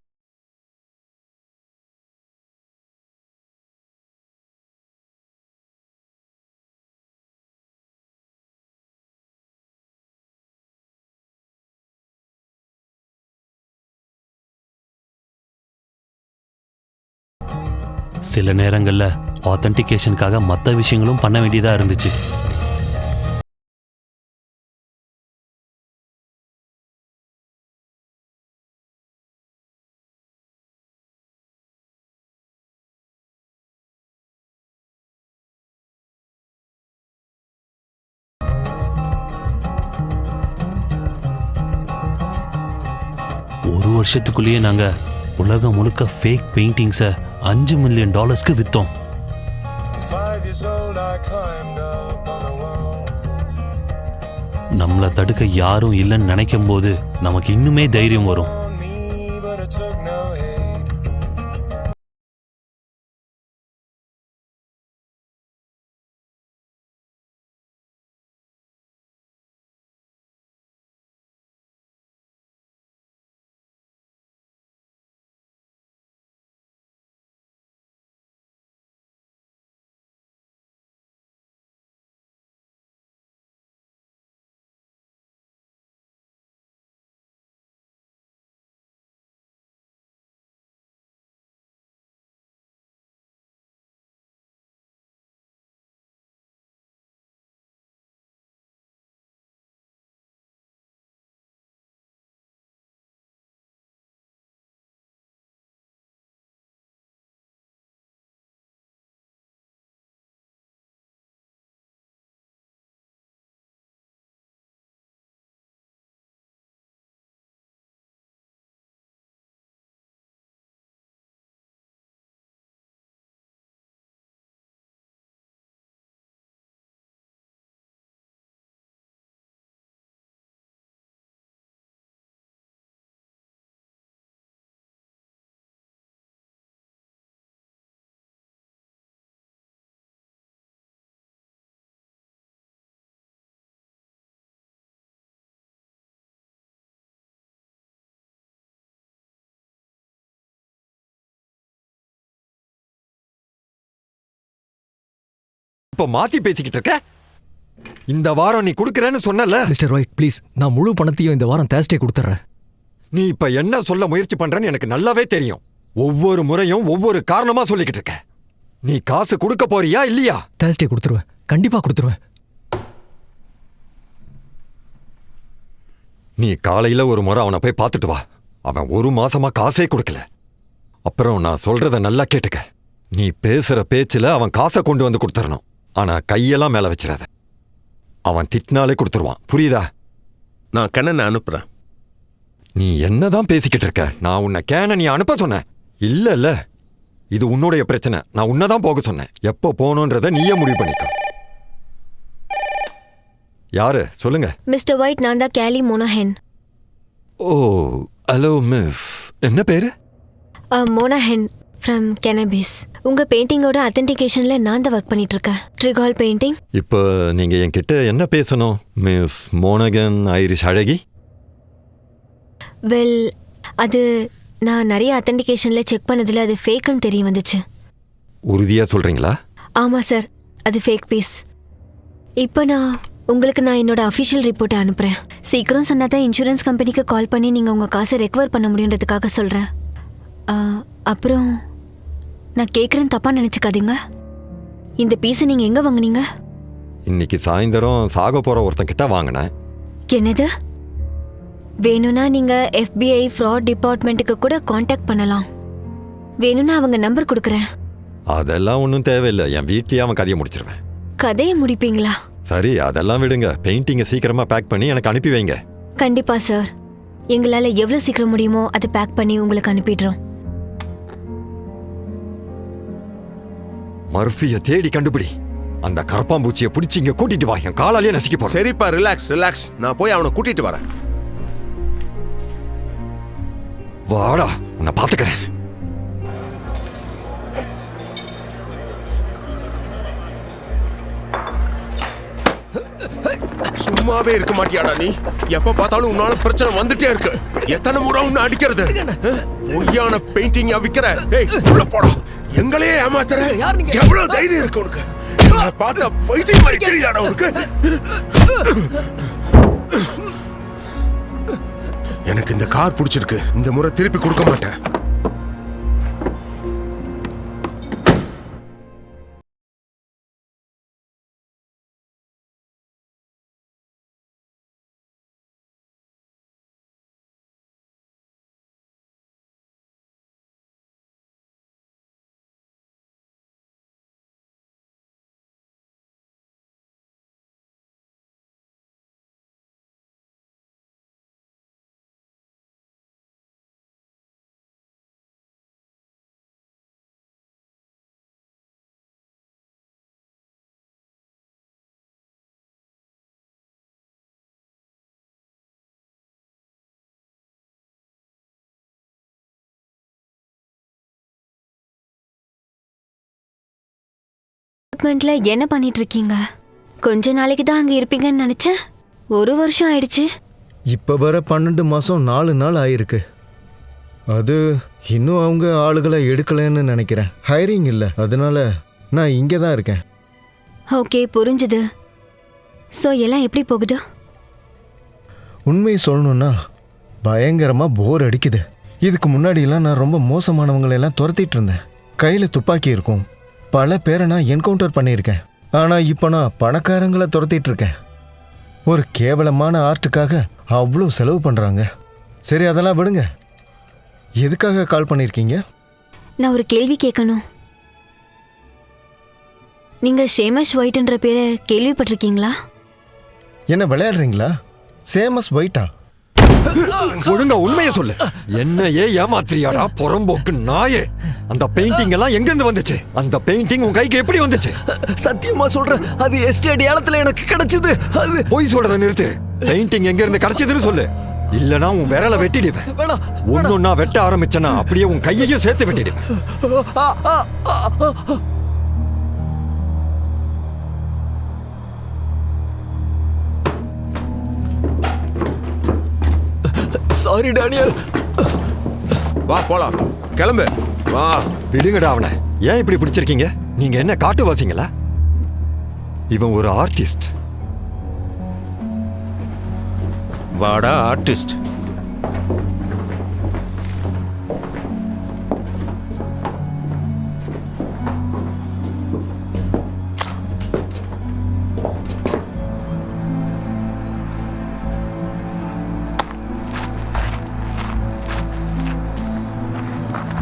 சில நேரங்கள்ல ஆத்தென்டிகேஷனுக்காக மற்ற விஷயங்களும் பண்ண வேண்டியதா இருந்துச்சு. ஒரு வருஷத்துக்குள்ளேயே நாங்க உலகம் முழுக்க ஃபேக் பெயிண்டிங்ஸை $5 மில்லியன் வித்தோம். நம்மளை தடுக்க யாரும் இல்லைன்னு நினைக்கும் போது நமக்கு இன்னுமே தைரியம் வரும். இப்ப மாத்தி பேசிக்கிட்டு இருக்க. இந்த வாரம் நீ கொடுக்கறேன்னு சொன்னல. மிஸ்டர் ஒயிட் ப்ளீஸ், நான் முழு பணத்தையும் இந்த வாரம் தேர்ஸ்டே கொடுத்துட்றேன். நீ இப்ப என்ன சொல்ல முயற்சி பண்றேன்னு எனக்கு நல்லாவே தெரியும். ஒவ்வொரு முறையும் ஒவ்வொரு காரணமா சொல்லிக்கிட்டு இருக்க. நீ காசு கொடுக்க போறியா இல்லையா? தேர்ஸ்டே கொடுத்துருவேன், கண்டிப்பா கொடுத்துருவேன். நீ காலையில ஒரு முறை அவனை போய் பார்த்துட்டு வா. அவன் 1 மாசமா காசே கொடுக்கல. அப்புறம் நான் சொல்றத நல்லா கேட்டுக்க. நீ பேசுற பேச்சுல அவன் காசை கொண்டு வந்து கொடுத்துடணும். ஆனா கையெல்லாம் மேல வச்சிடாத. அவன் திட்டினாலே கொடுத்துருவான், புரியுதா? நான் கண்ணனை அனுப்புறேன். நீ என்னதான் பேசிக்கிட்டு இருக்க? நான் உன்னை கேன நீ அனுப்ப சொன்னேன் இல்ல. இது உன்னுடைய பிரச்சனை. நான் உன்னதான் போக சொன்னேன். எப்போ போகணுன்றத நீயே முடிவு பண்ணிக்க. யாரு சொல்லுங்க. மிஸ்டர் ஒயிட், நான் தான் கேலி மோனாஹென். ஓ ஹலோ மிஸ். என்ன பேரு? மோனாஹென் ஃப்ரம் கெனபிஸ். உங்க பெயிண்டிங்கோட அத்தன்டிகேஷன்ல நான் தான் ஒர்க் பண்ணிட்டு இருக்கேன். ட்ரிகால் பெயிண்டிங். இப்போ நீங்க என்கிட்ட என்ன பேசணும் மிஸ் மோனகன் ஐரிஷ் அழகி? வெல், அது நான் நிறைய அத்தன்டிகேஷன்ல செக் பண்ணதுல அது ஃபேக்குன்னு தெரிய வந்துச்சு. உறுதியா சொல்றீங்களா? ஆமா சார், அது ஃபேக் பீஸ். இப்போ உங்களுக்கு நான் என்னோட அஃபிஷியல் ரிப்போர்ட்டை அனுப்புறேன். சீக்கிரம் சொன்னா தான் இன்சூரன்ஸ் கம்பெனிக்கு கால் பண்ணி நீங்க உங்க காசை ரெக்கவர் பண்ண முடியுன்றதுக்காக சொல்றேன். அப்புறம் நான் கேட்குறேன்னு தப்பா நினைச்சுக்காதீங்க. இந்த பீஸை நீங்க எங்க வாங்குனீங்க? இன்னைக்கு சாயந்தரம் சாக போற ஒருத்தன் கிட்ட வாங்கினேன். என்னது? வேணும்னா நீங்க FBI ஃப்ராட் டிபார்ட்மெண்ட்டுக்கு கூட காண்டாக்ட் பண்ணலாம். வேணும்னா அவங்க நம்பர் கொடுக்குறேன். அதெல்லாம் ஒன்றும் தேவையில்லை. என் வீட்லயே அவன் கதையை முடிச்சிருவேன். கதையை முடிப்பீங்களா? சரி, அதெல்லாம் விடுங்க. பெயிண்டிங்கை சீக்கிரமா பேக் பண்ணி எனக்கு அனுப்பி வைங்க. கண்டிப்பா சார். எங்களால எவ்வளவு சீக்கிரம் முடியுமோ அதை பேக் பண்ணி உங்களுக்கு அனுப்பிடுறோம். மர்ஃபியை தேடி கண்டுபிடி. அந்த கரப்பாம்பூச்சியை பிடிச்சி இங்க கூட்டிட்டு வா. என் காலாலேயே நசுக்கி போறேன். சரிப்பா, ரிலாக்ஸ். நான் போய் அவனை கூட்டிட்டு வரேன். வாடா, உன்னை பாத்துக்கிறேன். சும்மாவே இருக்க மாட்டியாடா நீ? எப்ப பார்த்தாலும் உன்னால பிரச்சனை வந்துட்டே இருக்கு. எத்தனை முறை உன்னை அடிக்கிறது? பொய்யான பெயிண்டிங் விக்கிற. ஏய், உள்ள போடா. எங்களையே ஏமாத்துற. எவ்வளவு தைரியம் இருக்கு உனக்கு? எங்களை பார்த்தா பைத்தியம் மாதிரி தெரியாடா உனக்கு? எனக்கு இந்த கார் பிடிச்சிருக்கு. இந்த முறை திருப்பி கொடுக்க மாட்டேன். அபார்ட்மெண்ட்ல என்ன பண்ணிட்டு இருக்கீங்க? கொஞ்ச நாளைக்கு தான் அங்க இருப்பீங்கன்னு நினைச்சேன். 1 வருஷம் ஆயிடுச்சு. இப்போ வர 12 மாதம் 4 நாள் ஆயிருக்கு. அது இன்னும் அவங்க ஆளுகளை எடுக்கலைன்னு நினைக்கிறேன். ஹைரிங் இல்லை, அதனால நான் இங்கே தான் இருக்கேன். ஓகே, புரிஞ்சுது. ஸோ எல்லாம் எப்படி போகுது? உண்மையை சொல்லணும்னா பயங்கரமாக போர் அடிக்குது. இதுக்கு முன்னாடியெல்லாம் நான் ரொம்ப மோசமானவங்களெல்லாம் துரத்திட்டு இருந்தேன். கையில் துப்பாக்கி இருக்கும். பல பேரை நான் என்கவுண்டர் பண்ணியிருக்கேன். ஆனால் இப்போ நான் பணக்காரங்களை துரத்திட்டு இருக்கேன். ஒரு கேவலமான ஆர்ட்டுக்காக அவ்வளோ செலவு பண்ணுறாங்க. சரி, அதெல்லாம் விடுங்க. எதுக்காக கால் பண்ணியிருக்கீங்க? நான் ஒரு கேள்வி கேட்கணும். நீங்க ஷேமஸ் ஒயிட்ன்ற பேரை கேள்விப்பட்டிருக்கீங்களா? என்ன விளையாடுறீங்களா? சேமஸ் ஒயிட்டா? ஒழுங்கா உண்மையை சொல்லு. என்னையே ஏமாத்திரியாடா புறம்போக்கு நாயே. அந்த பெயிண்டிங் எல்லாம் எங்க இருந்து வந்துச்சு? அந்த பெயிண்டிங் உன் கைக்கு எப்படி வந்துச்சு? சத்தியமா சொல்றேன், அது எஸ்டேட் ஏலத்துல எனக்கு கிடைச்சது. அது போய் சொல்றத நிறுத்து. பெயிண்டிங் எங்க இருந்து கிடைச்சதுன்னு சொல்லு. இல்லனா உன் விரலை வெட்டிடுவேன். வேணாம். ஒன்னொன்னா வெட்ட ஆரம்பிச்சனா அப்படியே உன் கையையும் சேர்த்து வெட்டிடுவேன். Sorry Daniel. வா போலாம், கிளம்பு வா. விடுங்கடா அவனை. ஏன் இப்படி பிடிச்சிருக்கீங்க? நீங்க என்ன காட்டுவாசிங்களா? இவன் ஒரு ஆர்டிஸ்ட். வாடா ஆர்டிஸ்ட்.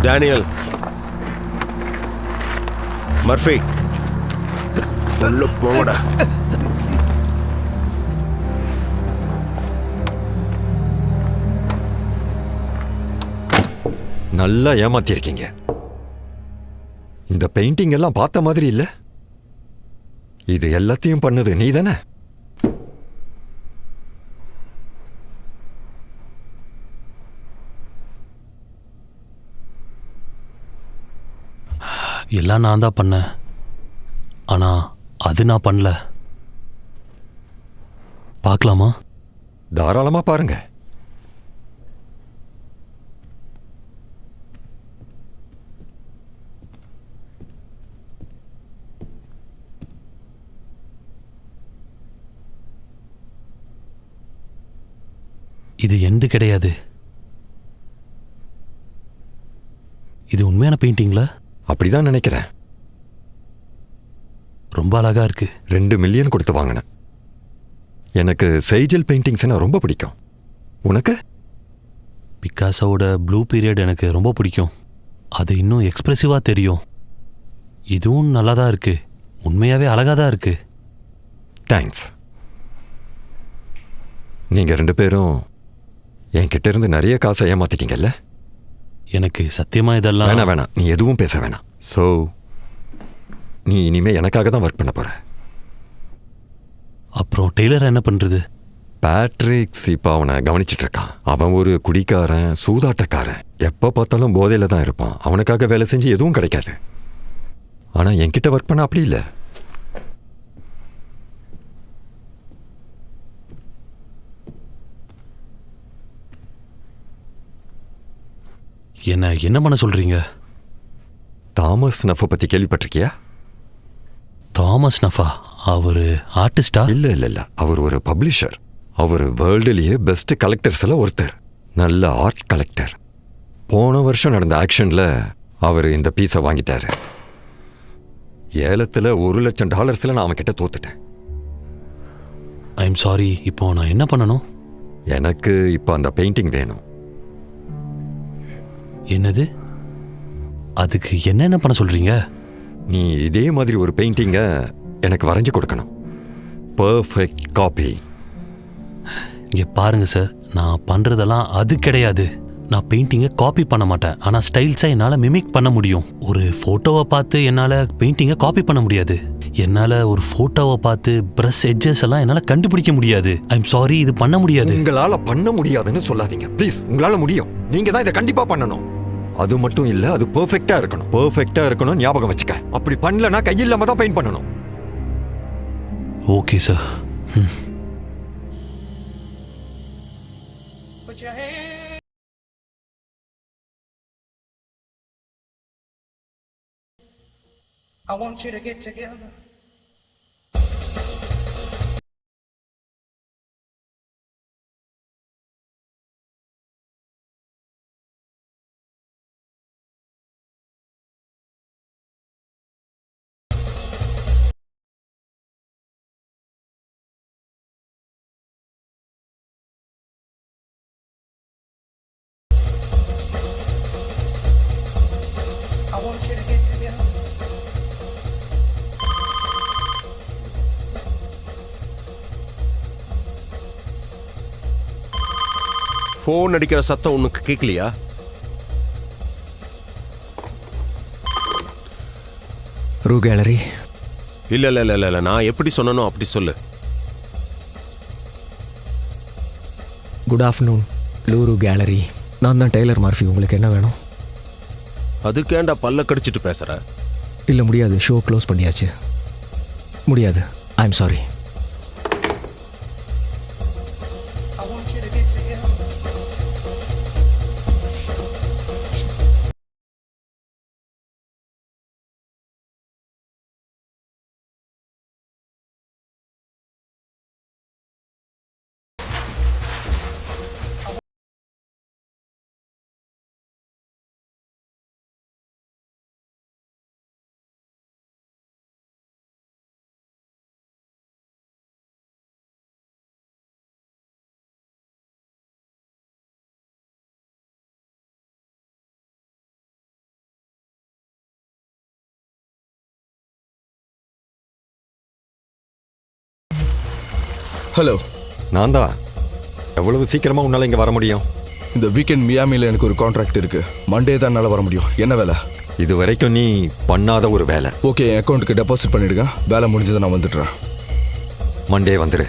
டேனியல், மர்ஃபி, உள்ள போங்கடா. நல்லா ஏமாத்திருக்கீங்க. இந்த பெயிண்டிங் எல்லாம் பார்த்த மாதிரி இல்ல. இது எல்லாத்தையும் பண்ணது நீ தானே? எல்லாம் நான் தான் பண்ணேன். ஆனா அது நான் பண்ணல. பார்க்கலாமா? தாராளமா பாருங்க. இது எந்த கிடையாது. இது உண்மையான பெயிண்டிங்களா? அப்படிதான் நினைக்கிறேன். ரொம்ப அழகா இருக்கு. 2 மில்லியன் கொடுத்து வாங்கினேன். எனக்கு செய்ஜல் பெயிண்டிங்ஸ்னா ரொம்ப பிடிக்கும். உனக்கு? பிக்காசோட ப்ளூ பீரியட் எனக்கு ரொம்ப பிடிக்கும். அது இன்னும் எக்ஸ்பிரசிவாக தெரியும். இதுவும் நல்லா தான் இருக்கு. உண்மையாகவே அழகாக தான் இருக்கு. தேங்க்ஸ். நீங்க 2 பேரும் என்கிட்ட இருந்து நிறைய காசை ஏமாத்திட்டீங்கல்ல? எனக்கு சத்தியமா இதெல்லாம் வேணாம், நீ எதுவும் பேச வேணாம். ஸோ நீ இனிமே எனக்காக தான் ஒர்க் பண்ண போற. அப்புறம் டெய்லர் என்ன பண்றது? பேட்ரிக்ஸ் இப்போ அவனை கவனிச்சிட்டு இருக்கான். அவன் ஒரு குடிக்காரன், சூதாட்டக்காரன். எப்போ பார்த்தாலும் போதையில தான் இருப்பான். அவனுக்காக வேலை செஞ்சு எதுவும் கிடைக்காது. ஆனா என்கிட்ட ஒர்க் பண்ண அப்படி இல்லை. என்ன பண்ண சொல்றீங்க? தாமஸ் நஃபை பத்தி கேள்விப்பட்டிருக்கியா? தாமஸ் நஃபா? அவரு ஆர்டிஸ்டா? இல்ல, அவர் ஒரு பப்ளிஷர். அவர் வேர்ல்டுலேயே பெஸ்ட் கலெக்டர்ஸ்ல ஒருத்தர். நல்ல ஆர்ட் கலெக்டர். போன வருஷம் நடந்த ஆக்ஷன்ல அவர் இந்த பீஸை வாங்கிட்டாரு. ஏலத்துல $1 லட்சம் நான் அவன் கிட்ட தோத்துட்டேன். I'm sorry. இப்போ நான் என்ன பண்ணணும்? எனக்கு இப்போ அந்த பெயிண்டிங் வேணும். என்னது? அதுக்கு என்ன பண்ண சொல்றீங்க? நீ இதே மாதிரி ஒரு பெயிண்டிங்கை எனக்கு வரைஞ்சு கொடுக்கணும். Perfect copy. இங்க பாருங்க சார், நான் பண்றதெல்லாம் அது கிடையாது. நான் பெயிண்டிங்கை காப்பி பண்ண மாட்டேன். ஆனால் ஸ்டைல்ஸாக என்னால் மிமிக் பண்ண முடியும். ஒரு ஃபோட்டோவை பார்த்து என்னால் பெயிண்டிங்கை காப்பி பண்ண முடியாது. என்னால் ஒரு ஃபோட்டோவை பார்த்து ப்ரஷ் எட்ஜஸ் எல்லாம் என்னால் கண்டுபிடிக்க முடியாது. ஐம் சாரி, இது பண்ண முடியாது. உங்களால் பண்ண முடியாதுன்னு சொல்லாதீங்க ப்ளீஸ். உங்களால் முடியும். நீங்கள் தான் இதை கண்டிப்பாக பண்ணணும். அது மட்டும் இல்லை, அது பர்ஃபெக்டாக இருக்கணும். பர்ஃபெக்டாக இருக்கணும், ஞாபகம் வச்சுக்க. அப்படி பண்ணலன்னா கையில்லாம தான் பெயிண்ட் பண்ணணும். Okay sir. I want you to get together. I want you to get together. Phone அடிக்கிற சத்தம் உனக்கு கேட்கலையா? ரூ கேலரி. இல்ல இல்ல இல்ல இல்ல, நான் எப்படி சொன்னனோ அப்படி சொல்லு. Good afternoon, Louvre gallery. நான் தான் டெய்லர் மார்ஃபி. உங்களுக்கு என்ன வேணும்? அதுக்கேண்டா பல்ல கடிச்சிட்டு பேசுற? இல்லை முடியாது, ஷோ க்ளோஸ் பண்ணியாச்சு. முடியாது, I am sorry. I want you to get together. Hello, நான் தான். எவ்வளவு சீக்கிரமா உன்னால இங்க வர முடியும்? இந்த வீக்கெண்ட் மியாமியில் எனக்கு ஒரு கான்ட்ராக்ட் இருக்கு. மண்டே தான் என்னால் வர முடியும். என்ன வேலை? இது வரைக்கும் நீ பண்ணாத ஒரு வேலை. ஓகே, என் அக்கௌண்ட்டுக்கு டெபாசிட் பண்ணிடுங்க. வேலை முடிஞ்சதை நான் வந்துடுறேன். மண்டே வந்துரு.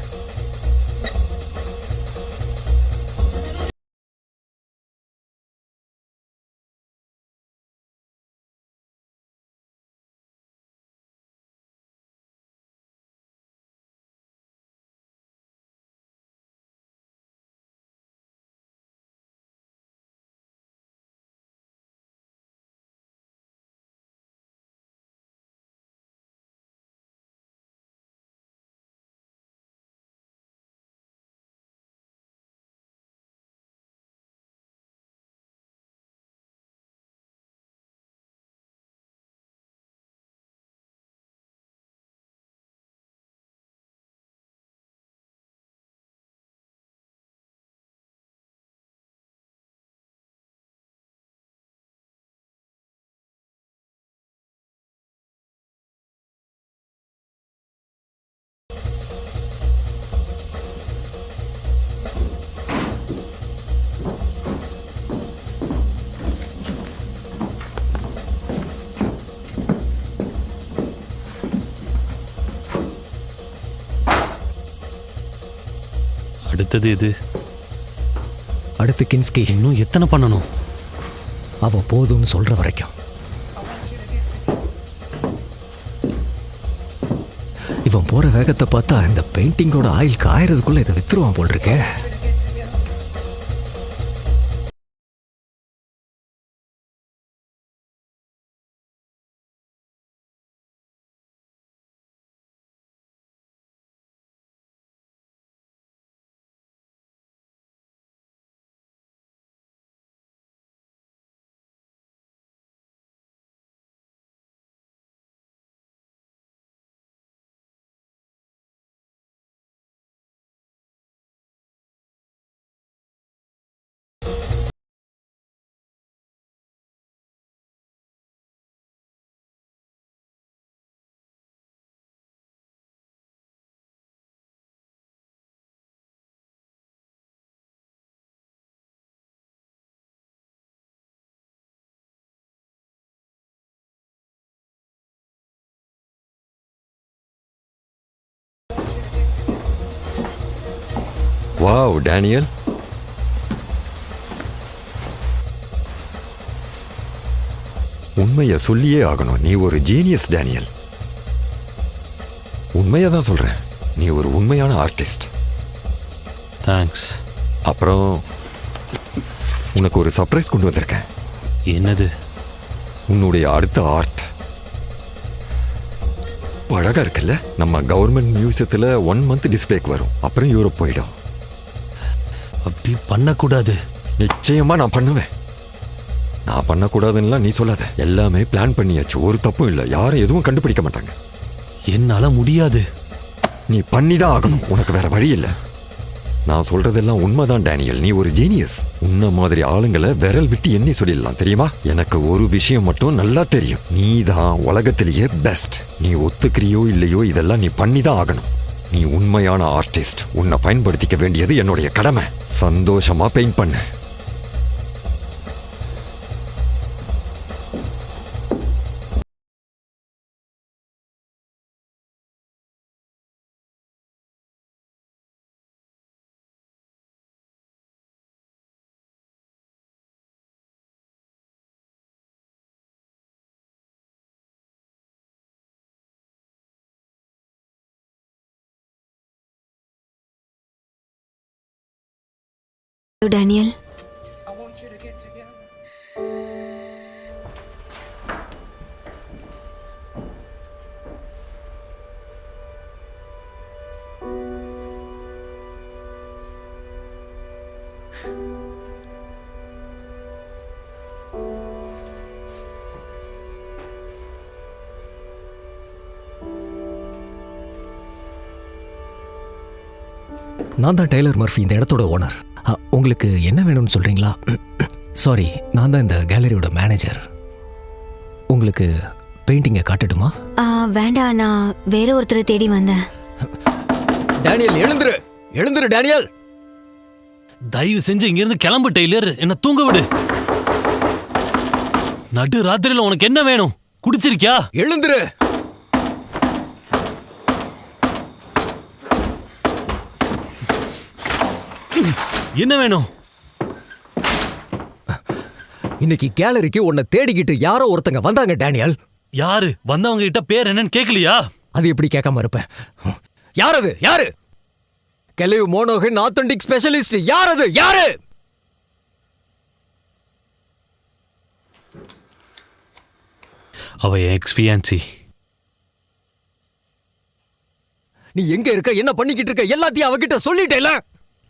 அடுத்தது எது? அடுத்து கின்ஸ்கி. இன்னும் எத்தனை பண்ணணும்? அவ போதும்னு சொல்ற வரைக்கும். இவன் போற வேகத்தை பார்த்தா இந்த பெயிண்டிங்கோட ஆயில் காயறதுக்குள்ள இதை வித்துருவான் போல் இருக்கே. வாவ் டேனியல், உண்மையை சொல்லியே ஆகணும். நீ ஒரு ஜீனியஸ் டேனியல். உண்மையை தான் சொல்றேன். நீ ஒரு உண்மையான ஆர்டிஸ்ட். தேங்க்ஸ். அப்புறம் உனக்கு ஒரு சர்ப்ரைஸ் கொண்டு வந்திருக்கேன். என்னது? உன்னுடைய அடுத்த ஆர்ட் அழகா இருக்குல்ல? நம்ம கவர்மெண்ட் மியூசியத்தில் 1 month டிஸ்பிளேக்கு வரும். அப்புறம் யூரோப் போயிடும். அப்படி பண்ணக்கூடாது. நிச்சயமா நான் பண்ணுவேன். நான் பண்ணக்கூடாதுன்னா நீ சொல்லாத. எல்லாமே பிளான் பண்ணியாச்சு. ஒரு தப்பும் இல்லை. யாரும் எதுவும் கண்டுபிடிக்க மாட்டாங்க. என்னால முடியாது. நீ பண்ணிதான் ஆகணும். உனக்கு வேற வழி இல்லை. நான் சொல்றதெல்லாம் உண்மைதான் டேனியல். நீ ஒரு ஜீனியஸ். உன்ன மாதிரி ஆளுங்களை விரல் விட்டு எண்ணி சொல்லிடலாம், தெரியுமா? எனக்கு ஒரு விஷயம் மட்டும் நல்லா தெரியும். நீ தான் உலகத்திலேயே பெஸ்ட். நீ ஒத்துக்கிறியோ இல்லையோ இதெல்லாம் நீ பண்ணிதான் ஆகணும். நீ உண்மையான ஆர்டிஸ்ட். உன்னை பயன்படுத்திக்க வேண்டியது என்னுடைய கடமை. சந்தோஷமா பெயிண்ட் பண்ணு. Daniel, I want you to get together. நான் தான் டெய்லர் மர்ஃபி, இந்த இடத்தோட ஓனர். உங்களுக்கு என்ன வேணும்னு சொல்கிறீங்களா? சாரி, நான் தான் இந்த கேலரியோட மேனேஜர். உங்களுக்கு பெயிண்டிங்கை காட்டட்டுமா? வேண்டாம், நான் வேற ஒருத்தரை தேடி வந்தேன். டேனியல் எழுந்துரு, எழுந்துரு டேனியல். தயவு செஞ்சு இங்கிருந்து கிளம்பு டெய்லர். என்ன தூங்க விடு. நடு ராத்திரியில உனக்கு என்ன வேணும்? குடிச்சிருக்கியா? எழுந்துரு. என்ன வேணும்? இன்னைக்கு கேலரிக்கு உன்னை தேடிக்கிட்டு யாரோ ஒருத்தங்க வந்தாங்க டேனியல். யாரு வந்தவங்க கிட்ட பேர் என்னன்னு கேட்கலையா? அது எப்படி கேட்காம இருப்பேன்? யார் அது? யாரு? கெலிவ் மோனோகன் ஆத்தென்டிக் ஸ்பெஷலிஸ்ட். யார் அது? யாரு? அவ எக்ஸ் ஃபியான்சி. நீ எங்க இருக்க, என்ன பண்ணிக்கிட்டு இருக்க, எல்லாத்தையும் அவகிட்ட சொல்லிட்டேல.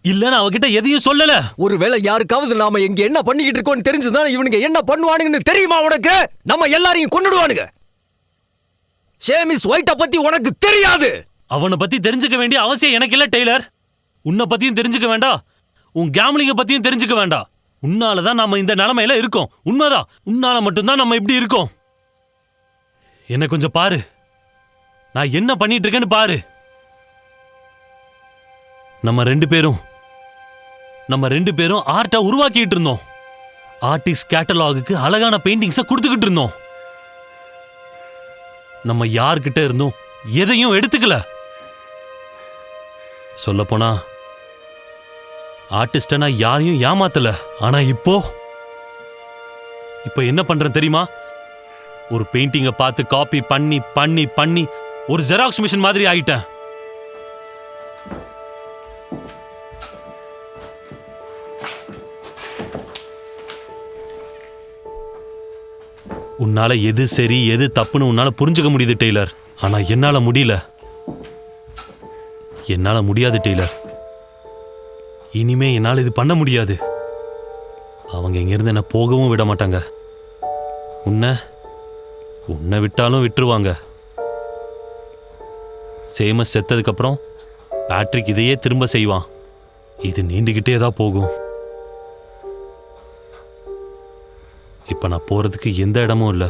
இல்ல, நான் அவகிட்ட எதையும் சொல்லல. ஒருவேளை யாருக்காவது நாம எங்க என்ன பண்ணிக்கிட்டு இருக்கோம்னு தெரிஞ்சுதான் இவனுங்க என்ன பண்ணுவானுங்கன்னு தெரியுமா உனக்கு? நம்ம எல்லாரையும் கொன்னுடுவானுங்க. ஷேமிஸ் ஒயிட்ட பத்தி உனக்கு தெரியாது. அவனை பத்தி தெரிஞ்சுக்க வேண்டிய அவசியம் எனக்கு இல்ல டெய்லர். உன்னை பத்தியும் தெரிஞ்சுக்க வேண்டாம், உன் கேம்லிங்க பத்தியும் தெரிஞ்சுக்க வேண்டாம். உன்னாலதான் நம்ம இந்த நிலைமையில இருக்கோம். உண்மைதான், உன்னால மட்டும்தான் நம்ம இப்படி இருக்கோம். என்ன கொஞ்சம் பாரு, நான் என்ன பண்ணிட்டு இருக்கேன்னு பாரு. நம்ம ரெண்டு பேரும் ஆர்ட்டை உருவாக்கிட்டு இருந்தோம். ஆர்டிஸ்ட் கேட்டலாகுக்கு அழகான பெயிண்டிங்ஸை கொடுத்துக்கிட்டு இருந்தோம். நம்ம யார்கிட்ட இருந்தோம் எதையும் எடுத்துக்கல. சொல்ல போனா ஆர்டிஸ்ட நான் யாரையும் ஏமாத்தல. ஆனா இப்போ என்ன பண்றேன் தெரியுமா? ஒரு பெயிண்டிங்கை பார்த்து காப்பி பண்ணி பண்ணி பண்ணி ஒரு ஜெராக்ஸ் மிஷின் மாதிரி ஆயிட்டேன். உன்னால எது சரி எது தப்புன்னு உன்னால புரிஞ்சுக்க முடியுது டெய்லர். ஆனா என்னால முடியாது டெய்லர். இனிமே என்னால இது பண்ண முடியாது. அவங்க இங்கிருந்து என்ன போகவும் விட மாட்டாங்க. உன்னை விட்டாலும் விட்டுருவாங்க. சேமஸ் செத்ததுக்கு அப்புறம் பேட்ரிக் இதையே திரும்ப செய்வான். இது நீண்டுகிட்டே தான் போகும். இப்ப நான் போறதுக்கு எந்த இடமும் இல்லை.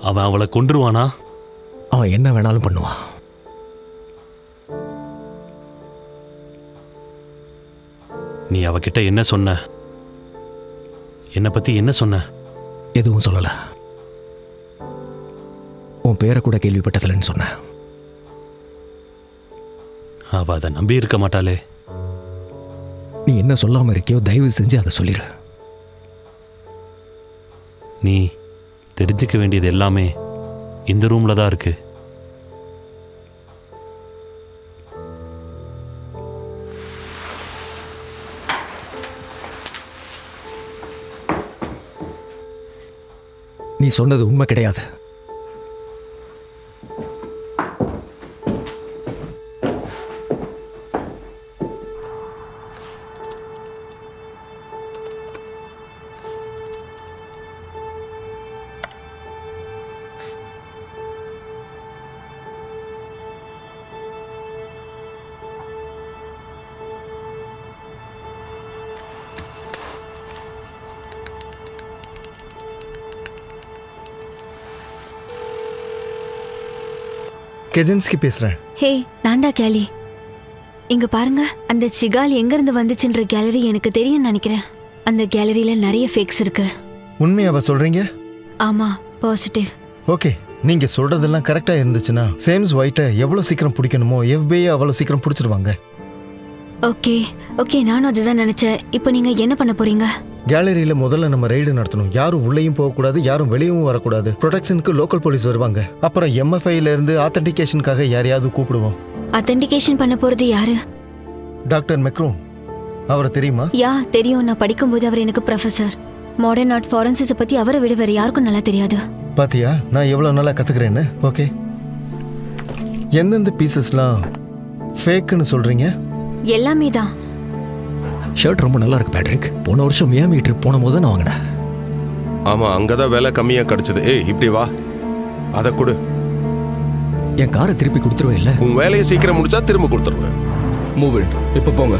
அவன் அவளை கொன்றுவானா? அவன் என்ன வேணாலும் பண்ணுவான். நீ அவகிட்ட என்ன சொன்ன? என்னை பத்தி என்ன சொன்ன? எதுவும் சொல்லல. உன் பேரை கூட கேள்விப்பட்டதில்லைன்னு சொன்ன. அவ அதை நம்பி இருக்க மாட்டாளே. நீ என்ன சொல்லாம இருக்கியோ தயவு செஞ்சு அதை சொல்லிடு. நீ தெரிஞ்சுக்க வேண்டியது எல்லாமே இந்த ரூம்ல தான் இருக்கு. நீ சொன்னது உண்மை கிடையாது. கெஜன்ஸ்கி பேசுறேன். ஹே, நான் தான் கேலி. இங்க பாருங்க, அந்த சிகால் எங்க இருந்து வந்துச்சுன்ற கேலரி எனக்கு தெரியும்னு நினைக்கிறேன். அந்த கேலரியில நிறைய ஃபேக்ஸ் இருக்கு. உண்மையாவ சொல்றீங்க? ஆமா, பாசிட்டிவ். ஓகே, நீங்க சொல்றதெல்லாம் கரெக்டா இருந்துச்சுன்னா சேம்ஸ் ஒயிட்டை எவ்வளவு சீக்கிரம் பிடிக்கணுமோ FBI அவ்வளவு சீக்கிரம் பிடிச்சிருவாங்க. ஓகே ஓகே, நானும் அதுதான் நினைச்சேன். இப்போ நீங்க என்ன பண்ண போறீங்க? கேலரியில முதல்ல நம்ம ரைடு நடத்தணும். யாரும் உள்ளேயும் போகக்கூடாது, யாரும் வெளியவும் வரக்கூடாது. ப்ரொடெக்ஷனுக்கு லோக்கல் போலீஸ் வருவாங்க. அப்புறம் MFIல இருந்து ஆத்தென்டிகேஷனுக்காக யாரையாவது கூப்பிடுவோம். அத்தென்டிகேஷன் பண்ண போறது யாரு? Doctor Macron. அவரை தெரியுமா? யா, தெரியும். நான் படிக்கும்போது அவர் எனக்கு ப்ரொஃபசர். மாடர்ன் ஆர்ட் ஃபாரன்சிஸை பத்தி அவரை விட வேற யாருக்கும் நல்லா தெரியாது. பாத்தியா நான் எவ்வளவு நல்லா கத்துக்கிறேன்னு. ஓகே, எந்தெந்த பீசஸ்லாம் ஃபேக்குன்னு சொல்றீங்க? எல்லாமே தான். ஷர்ட் ரொம்ப நல்லா இருக்கு பேட்ரிக். போன வருஷம் மியாமி ட்ரிப் போன போது நான் வாங்கினேன். ஆமா, அங்கதான் விலை கம்மியா கிடைச்சது. ஏய், இப்படி வா, அதை கொடு. என் காரை திருப்பி கொடுத்துருவேன் இல்ல? உன் வேலையை சீக்கிரம் முடிச்சா திரும்ப கொடுத்துருவேன். Move in. இப்போ போங்க.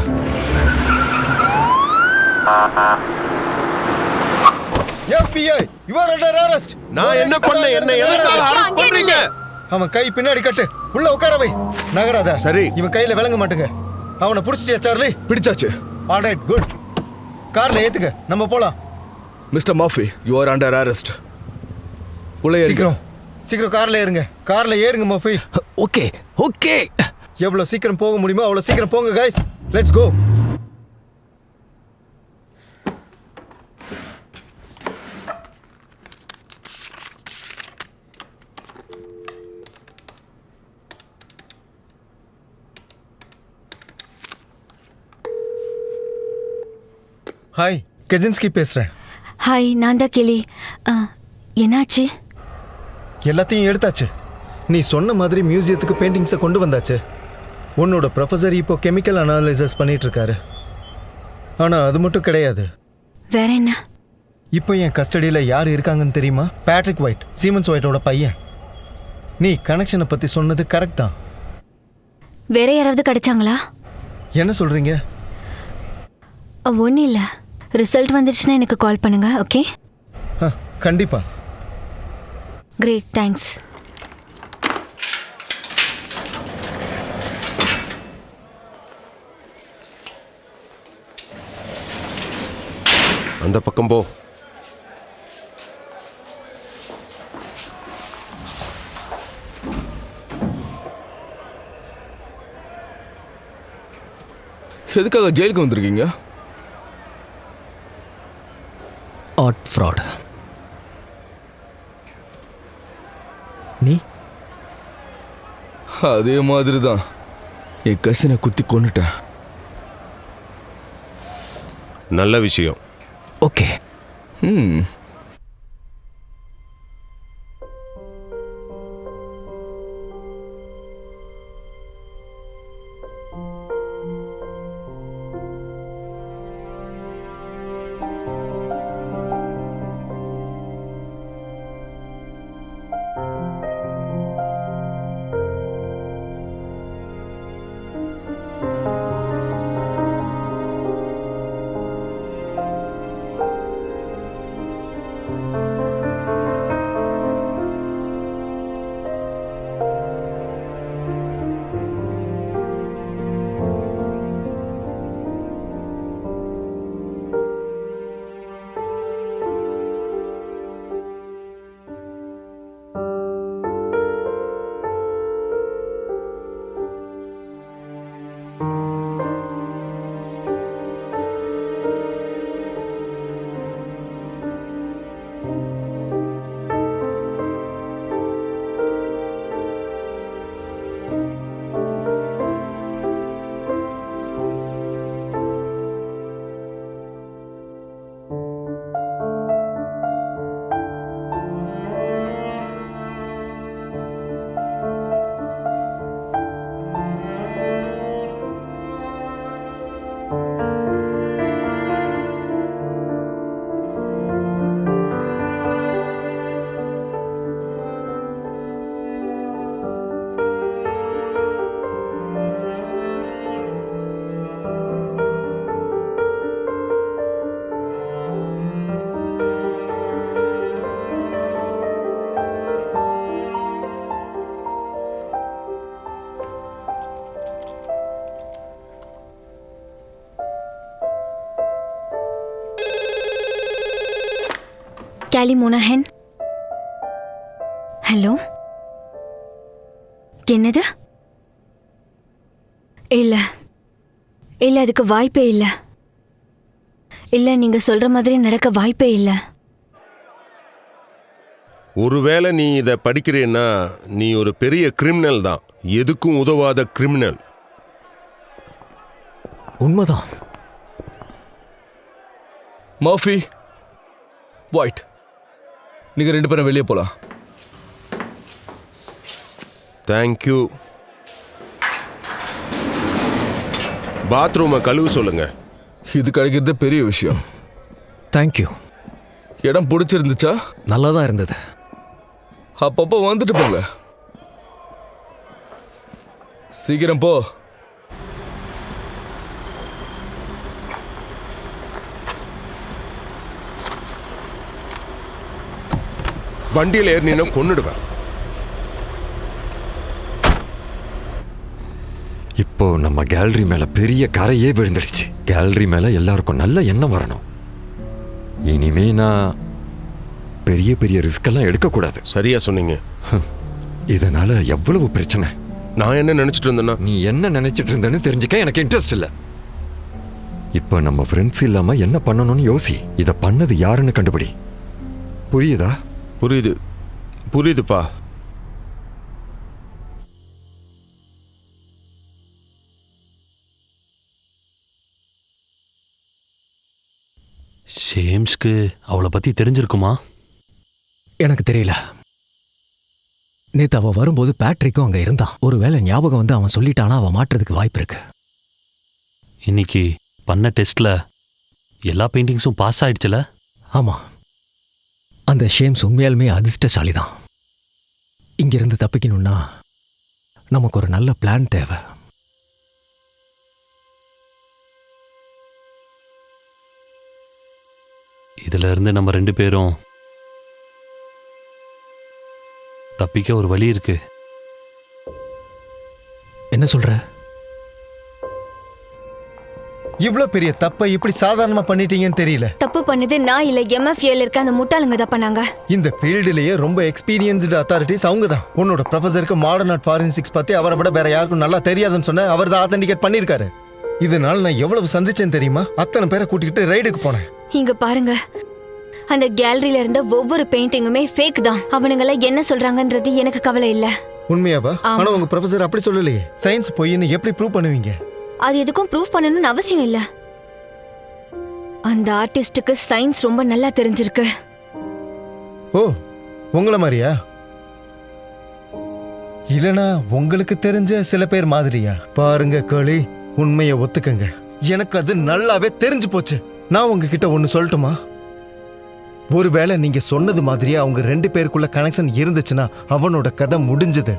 FBI, you are under arrest. நான் என்ன பண்ணேன்? என்ன எதுக்காக அரெஸ்ட் பண்றீங்க? அவன் கை பின்னாடி கட்டு, உள்ள உட்கார வை. நகராத. சரி. இவன் கையில விளங்க மாட்டுங்க. அவனை புடிச்சிட்டியா சார்லி? பிடிச்சாச்சு. Alright, good. கார்ல ஏத்துக்க, நம்ம போலாம். Mister Murphy, you are under arrest. உள்ள ஏறுங்க. சீக்கிரம் சீக்கிரம் கார்ல ஏறுங்க. கார்ல ஏறுங்க மோஃபி. Okay okay. எவ்வளவு சீக்கிரம் போக முடியுமோ அவ்வளவு சீக்கிரம் போங்க கைஸ். Let's go. ஹாய், கெஜன்ஸ்கி பேசுறேன். ஹாய், நான் தான் கேலி. என்னாச்சு? எல்லாத்தையும் எடுத்தாச்சு. நீ சொன்ன மாதிரி மியூசியத்துக்கு பெயிண்டிங்ஸை கொண்டு வந்தாச்சு. உன்னோட ப்ரொஃபஸர் இப்போ கெமிக்கல் அனாலிசிஸ் பண்ணிட்டு இருக்காரு. ஆனால் அது மட்டும் கிடையாது. வேற என்ன? இப்போ என் கஸ்டடியில் யார் இருக்காங்கன்னு தெரியுமா? பேட்ரிக் ஒயிட், சீமன்ஸ் ஒயிட்டோட பையன். நீ கனெக்ஷனை பற்றி சொன்னது கரெக்ட் தான். வேற யாராவது கிடைச்சாங்களா? என்ன சொல்கிறீங்க? ஒன்றும் இல்லை. ரிசல்ட் வந்துடுச்சுன்னா எனக்கு கால் பண்ணுங்க. ஓகே? கண்டிப்பாக. Great, thanks. அந்த பக்கம் போ. எதுக்காக ஜெயிலுக்கு வந்திருக்கீங்க? Art fraud. நீ? அதே மாதிரி தான். என் கசினை குத்தி கொன்னுட்டேன். நல்ல விஷயம். ஓகே. கேலி மோனஹன். ஹலோ, என்னது? இல்ல இல்ல, அதுக்கு வாய்ப்பே இல்ல. இல்ல, நீங்க சொல்ற மாதிரி நடக்க வாய்ப்பே இல்ல. ஒருவேளை நீ இதை படிக்கிறேன்னா நீ ஒரு பெரிய கிரிமினல் தான், எதுக்கும் உதவாத கிரிமினல். உண்மைதான். மர்ஃபி, ஒயிட், நீங்க 2 பேரும் வெளியே போலாம். தேங்க்யூ. பாத்ரூமை கழுவு சொல்லுங்க. இது கிடைக்கிறது பெரிய விஷயம். தேங்க்யூ. இடம் பிடிச்சிருந்துச்சா? நல்லா தான் இருந்தது. அப்பப்போ வந்துட்டு போங்க. சீக்கிரம் போ. வண்டியில் ஏறினா கொன்னுடுவேன். இப்போ நம்ம கேலரி மேல பெரிய கரையே விழுந்துடுச்சு. கேலரி மேல எல்லாருக்கும் நல்ல எண்ணம் வரணும். இனிமே நான் பெரிய பெரிய ரிஸ்க் எல்லாம் எடுக்கக்கூடாது. சரியா சொன்னீங்க. இதனால எவ்வளவு பிரச்சனை. நான் என்ன நினைச்சிட்டு இருந்தேன்னா, நீ என்ன நினைச்சிட்டு இருந்தேன்னு தெரிஞ்சுக்க எனக்கு இன்ட்ரெஸ்ட் இல்லை. இப்போ நம்ம ஃப்ரெண்ட்ஸ் இல்லாம என்ன பண்ணணும்னு யோசி. இதை பண்ணது யாருன்னு கண்டுபிடி. புரியுதா? புரியுதுப்பா. ஷேம்ஸ்க்கு அவளை பத்தி தெரிஞ்சிருக்குமா? எனக்கு தெரியல. நேத்து அவ வரும்போது பேட்ரிக்கும் அங்க இருந்தான். ஒருவேளை ஞாபகம் வந்து அவன் சொல்லிட்டானா அவன் மாட்டுறதுக்கு வாய்ப்பு இருக்கு. இன்னைக்கு பண்ண டெஸ்ட்ல எல்லா பெயிண்டிங்ஸும் பாஸ் ஆயிடுச்சுல? ஆமா, அந்த ஷேம்ஸ் உண்மையாலுமே அதிர்ஷ்டசாலி தான். இங்கிருந்து தப்பிக்கணும்னா நமக்கு ஒரு நல்ல பிளான் தேவை. இதுல இருந்து நம்ம 2 பேரும் தப்பிக்க ஒரு வழி இருக்கு. என்ன சொல்ற? இவ்ளோ பெரிய தப்பை இப்படி சாதாரணமா பண்ணிட்டீங்கன்னு தெரியல. தப்பு பண்ணது நான் இல்ல, MFAல இருக்க அந்த முட்டாளுங்க தான் பண்ணாங்க. இந்த ஃபீல்டுலயே ரொம்ப எக்ஸ்பீரியன்ஸ்டு அத்தாரிட்டிஸ் அவங்க தான். உன்னோட ப்ரொஃபஸருக்கு மாடர்ன் ஆர்ட் ஃபாரன்சிக்ஸ் பத்தி அவரை விட வேற யாருக்கும் நல்லா தெரியாதுன்னு சொன்ன அவர் தான் ஆத்தென்டிகேட் பண்ணிருக்காரு. இதனால நான் எவ்வளவு சந்திச்சேன்னு தெரியுமா? அத்தனை பேரை கூட்டிக்கிட்டு ரைடுக்கு போனேன். இங்க பாருங்க, அந்த கேலரியில இருந்த ஒவ்வொரு பெயிண்டிங்குமே ஃபேக் தான். அவனுங்கள என்ன சொல்றாங்கன்றது எனக்கு கவலை இல்ல. உண்மையாவா? ஆமா. ஆனா உங்க ப்ரொஃபஸர் அப்படி சொல்லலையே. சயின்ஸ் பொய்ன்னு எப்படி ப்ரூவ் பண்ணுவீங்க? அது எதுக்கும் ப்ரூஃப் பண்ணணும்னு அவசியம் இல்ல. அந்த ஆர்டிஸ்டுக்கு சயின்ஸ் ரொம்ப நல்லா தெரிஞ்சிருக்கு. ஓ, உங்கள மாதிரியா? இல்லனா உங்களுக்கு தெரிஞ்ச சில பேர் மாதிரியா? பாருங்க கோழி, உண்மையை ஒத்துக்கங்க. எனக்கு அது நல்லாவே தெரிஞ்சு போச்சு. நான் உங்ககிட்ட ஒன்னு சொல்லட்டுமா? ஒருவேளை நீங்க சொன்னது மாதிரியே அவங்க 2 பேருக்குள்ள கனெக்ஷன் இருந்துச்சுன்னா அவனோட கதை முடிஞ்சது.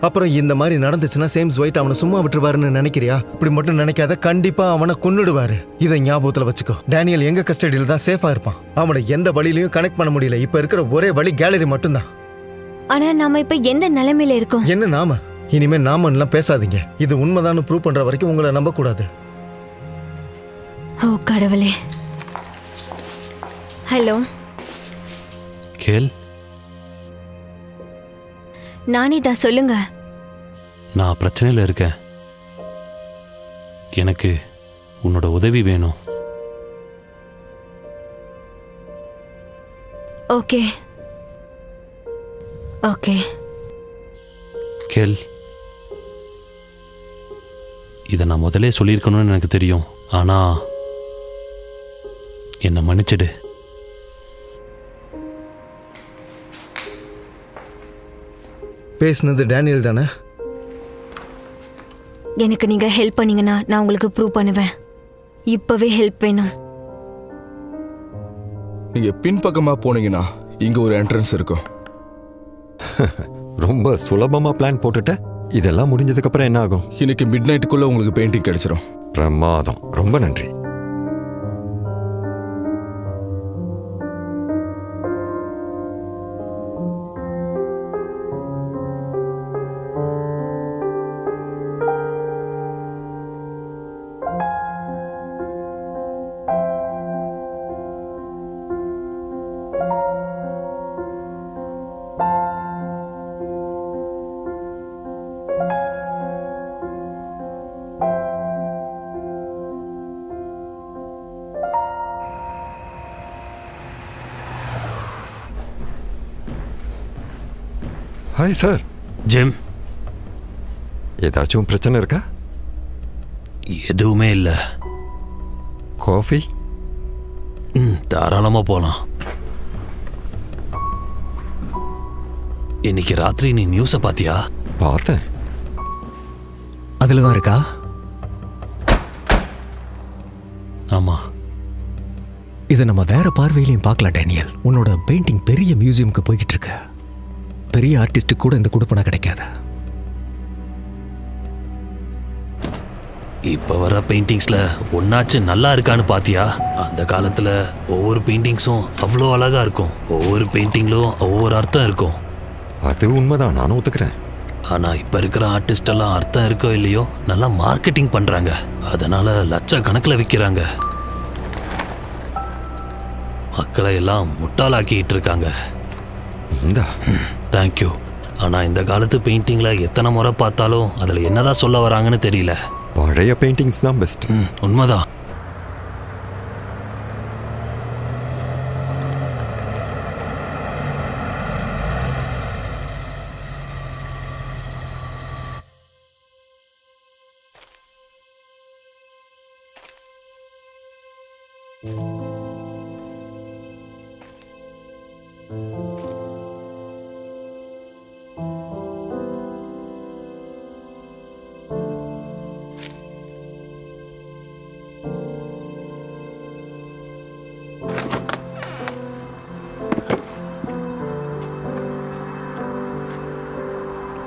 அப்புறம் இந்த மாதிரி நடந்துச்சுன்னா சேம்ஸ் ஒயிட் அவனை சும்மா விட்டுருவாருன்னு நினைக்கிறியா? இப்படி மட்டும் நினைக்காத, கண்டிப்பா அவனை கொன்னுடுவாரு. இதை ஞாபகத்துல வச்சுக்கோ. டேனியல் எங்க கஸ்டடியில தான் சேஃபா இருப்பான். அவனை எந்த வழியிலையும் கனெக்ட் பண்ண முடியல. இப்ப இருக்கிற ஒரே வழி கேலரி மட்டும்தான். ஆனா நாம இப்ப எந்த நிலைமையில இருக்கோம்? என்ன நாம? இனிமே நாமன்னுலாம் பேசாதீங்க. இது உண்மைதான்னு ப்ரூவ் பண்ற வரைக்கும் உங்களை நம்ப கூடாது. ஓ கடவுளே. ஹலோ கேள், நானே தான், சொல்லுங்க. நான் பிரச்சனையில் இருக்கேன். எனக்கு உன்னோட உதவி வேணும். Okay okay. கேள், இதை நான் முதலே சொல்லியிருக்கணும்னு எனக்கு தெரியும். ஆனா என்னை மன்னிச்சிடு. பேசுனது டேனியல் தானே? எனக்கு நீங்க ஹெல்ப் பண்ணீங்கன்னா நான் உங்களுக்கு ப்ரூவ் பண்ணுவேன். இப்பவே ஹெல்ப் வேணும். நீங்க பின்பக்கமா போனீங்கன்னா இங்க ஒரு என்ட்ரன்ஸ் இருக்கும். ரொம்ப சுலபமா பிளான் போட்டுட்ட. இதெல்லாம் முடிஞ்சதுக்கு அப்புறம் என்ன ஆகும்? இன்னைக்கு மிட் நைட்டுக்குள்ள உங்களுக்கு பெயிண்டிங் கிடைச்சிரும். பிரமாதம், ரொம்ப நன்றி. Hi sir. ஜிம், ஏதாச்சும் பிரச்சனை இருக்கா? எதுவுமே இல்லை. காஃபி? தாராளமாக போகலாம். இன்னைக்கு ராத்திரி நீ நியூஸை பார்த்தியா? பார்த்தேன். அதில் தான் இருக்கா? ஆமாம். இதை நம்ம வேற பார்வையிலையும் பார்க்கலாம் டேனியல். உன்னோட பெயிண்டிங் பெரிய மியூசியமுக்கு போய்கிட்டு இருக்கு. பெரிய ஆர்டிஸ்ட்டுக்கு கூட இந்த குடுப்பனை கிடைக்காது. இப்போ வர பெயிண்டிங்ஸில் ஒன்னாச்சு நல்லா இருக்கான்னு பாத்தியா? அந்த காலத்தில் ஒவ்வொரு பெயிண்டிங்ஸும் அவ்வளோ அழகாக இருக்கும். ஒவ்வொரு பெயிண்டிங்லும் ஒவ்வொரு அர்த்தம் இருக்கும். அது உண்மைதான், நானும் ஒத்துக்கிறேன். ஆனால் இப்போ இருக்கிற ஆர்டிஸ்ட் எல்லாம் அர்த்தம் இருக்கோ இல்லையோ நல்லா மார்க்கெட்டிங் பண்ணுறாங்க. அதனால லட்சக்கணக்கில் விற்கிறாங்க. மக்களை எல்லாம் முட்டாளாக்கிட்டு இருக்காங்க. இந்தா. தேங்க்யூ. ஆனால் இந்த காலத்து பெயிண்டிங்கில் எத்தனை முறை பார்த்தாலும் அதில் என்னதான் சொல்ல வராங்கன்னு தெரியல. பழைய பெயிண்டிங்ஸ் தான் பெஸ்ட். உண்மைதான்.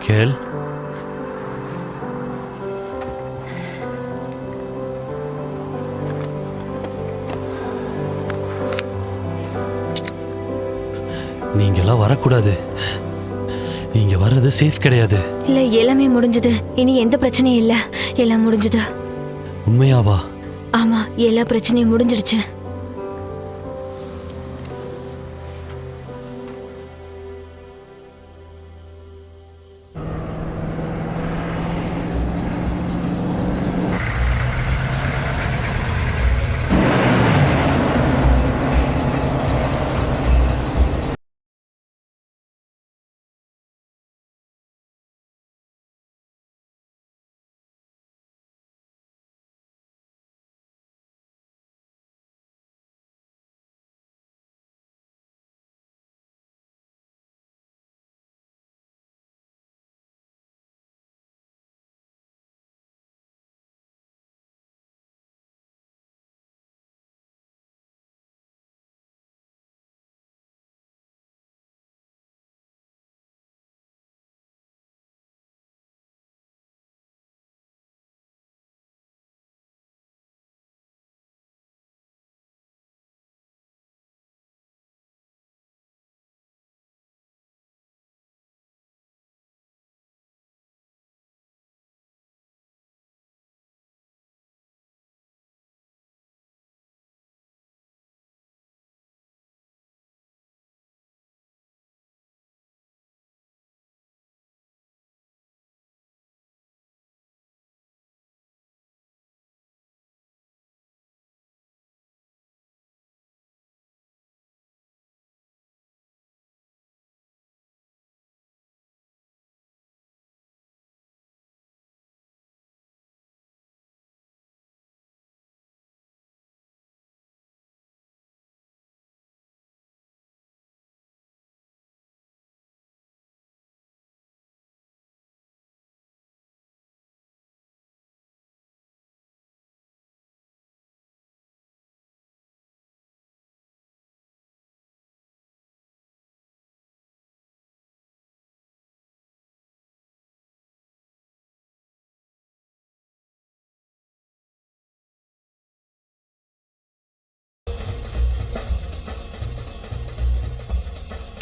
கேள், நீங்கெல்லாம் வரக்கூடாது. நீங்க வர்றது சேஃப் கிடையாது. இல்ல, எல்லாமே முடிஞ்சது. இனி எந்த பிரச்சனையும் இல்ல. எல்லாம் முடிஞ்சது. உண்மையாவா? ஆமா, எல்லா பிரச்சனையும் முடிஞ்சிடுச்சு.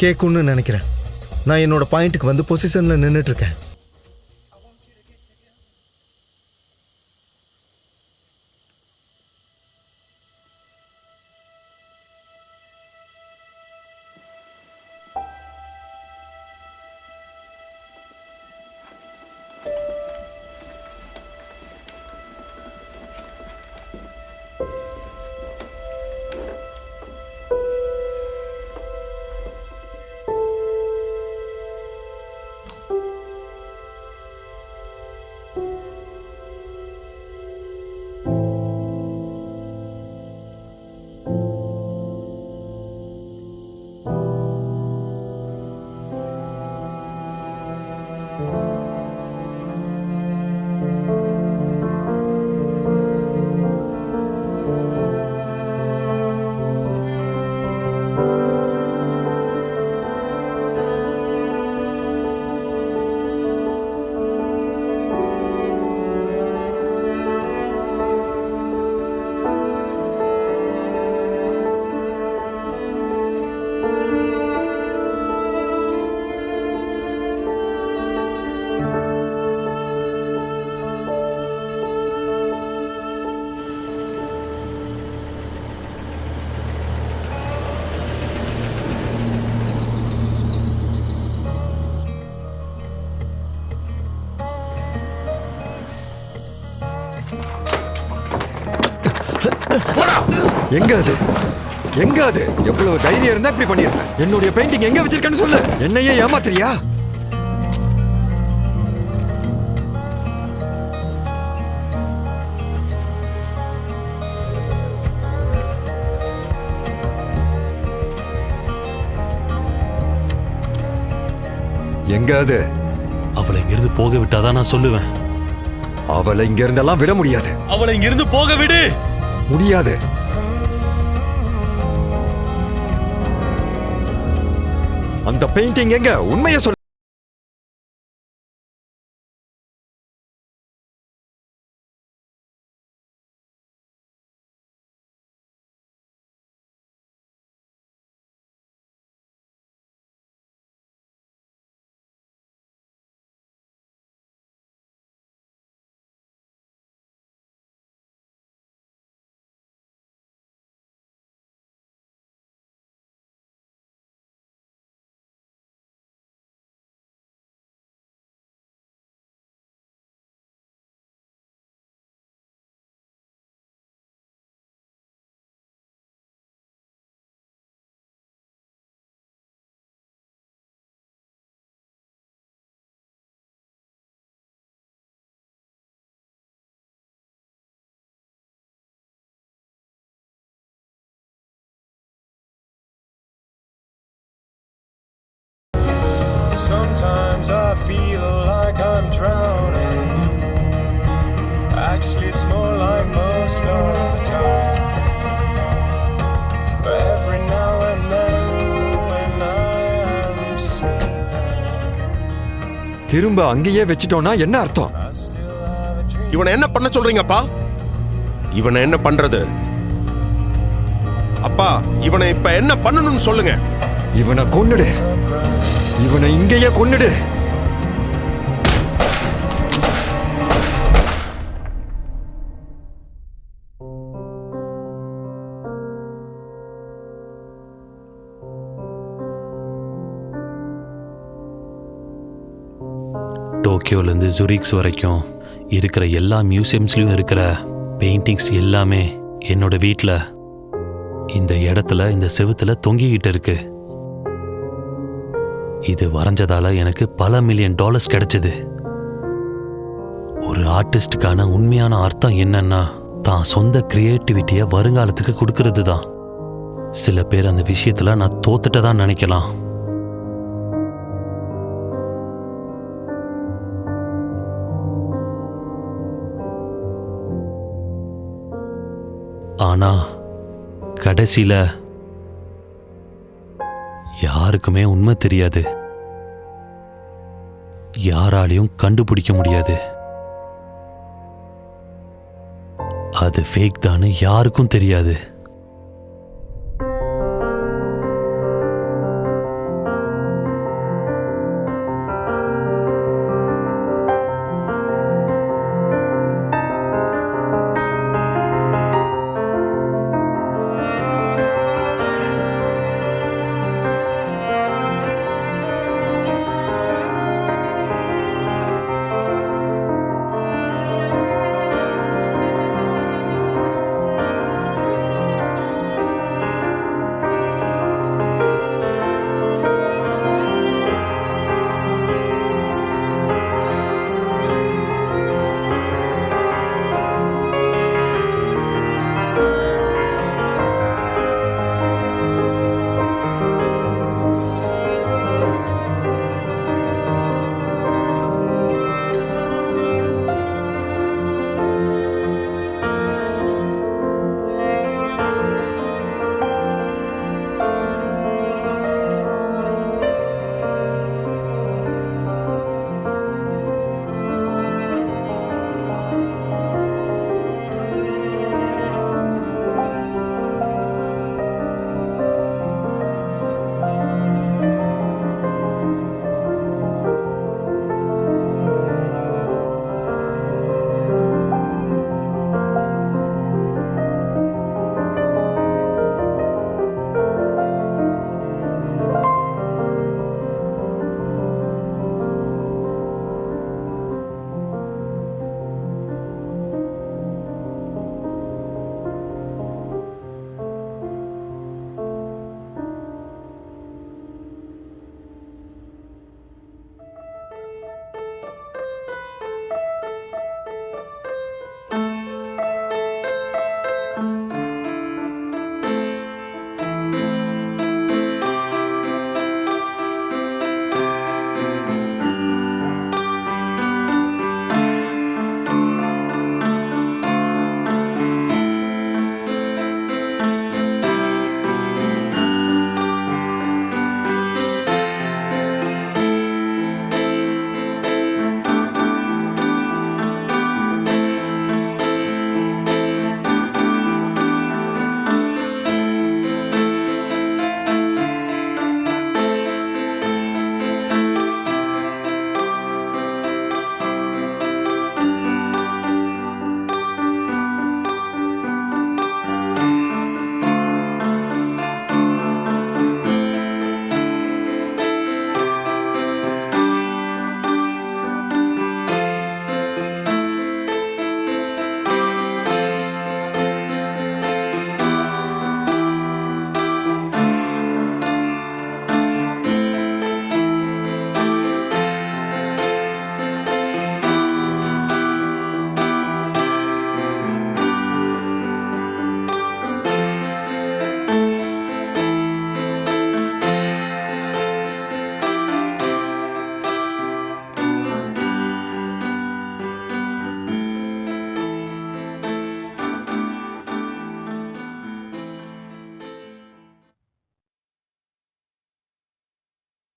கேட்கும்னு நினைக்கிறேன். நான் என்னோட பாயிண்ட்டுக்கு வந்து பொசிஷனில் நின்றுட்டு இருக்கேன். எங்க அது? எங்க அது? எவ்வளவு தைரியம் இருந்தா இப்படி பண்ணிருப்பேன்? என்னுடைய பெயிண்டிங் எங்க வச்சிருக்கேன்னு சொல்லு. என்னையே ஏமாத்துறியா? எங்க அது? அவளை இங்கிருந்து போக விட்டாதான் நான் சொல்லுவேன். அவளை இங்க இருந்தெல்லாம் விட முடியாது. அவளை இங்கிருந்து போக விடு. முடியாது. அந்த பெயிண்டிங் எங்க? உண்மையை சொல்லு. Sometimes I feel like I'm drowning. Actually, it's more like most of the time. But every now and then, when I am sleeping, திரும்ப அங்கேயே வச்சிட்டோம்னா என்ன அர்த்தம்? I still have a dream. இவனை என்ன பண்ண சொல்றீங்கப்பா? இவனை என்ன பண்றது? அப்பா, இவனை இப்ப என்ன பண்ணணும்னு சொல்லுங்க. இவனை கொன்னுடு. இவனை இங்கேயே கொன்னுடு. டோக்கியோலேருந்து ஜுரிக்ஸ் வரைக்கும் இருக்கிற எல்லா மியூசியம்ஸ்லையும் இருக்கிற பெயிண்டிங்ஸ் எல்லாமே என்னோட வீட்டில் இந்த இடத்துல இந்த செவுத்துல தொங்கிக்கிட்டு இருக்கு. இது வரைஞ்சதால எனக்கு பல $1 மில்லியன் கிடைச்சது. ஒரு ஆர்டிஸ்டுக்கான உண்மையான அர்த்தம் என்னன்னா தான் சொந்த கிரியேட்டிவிட்டியை வருங்காலத்துக்கு கொடுக்கறது தான். சில பேர் அந்த விஷயத்துல நான் தோத்துட்டதான் நினைக்கலாம். ஆனா கடைசியில யாருக்குமே உண்மை தெரியாது. யாராலையும் கண்டுபிடிக்க முடியாது. அது ஃபேக் தான்னு யாருக்கும் தெரியாது.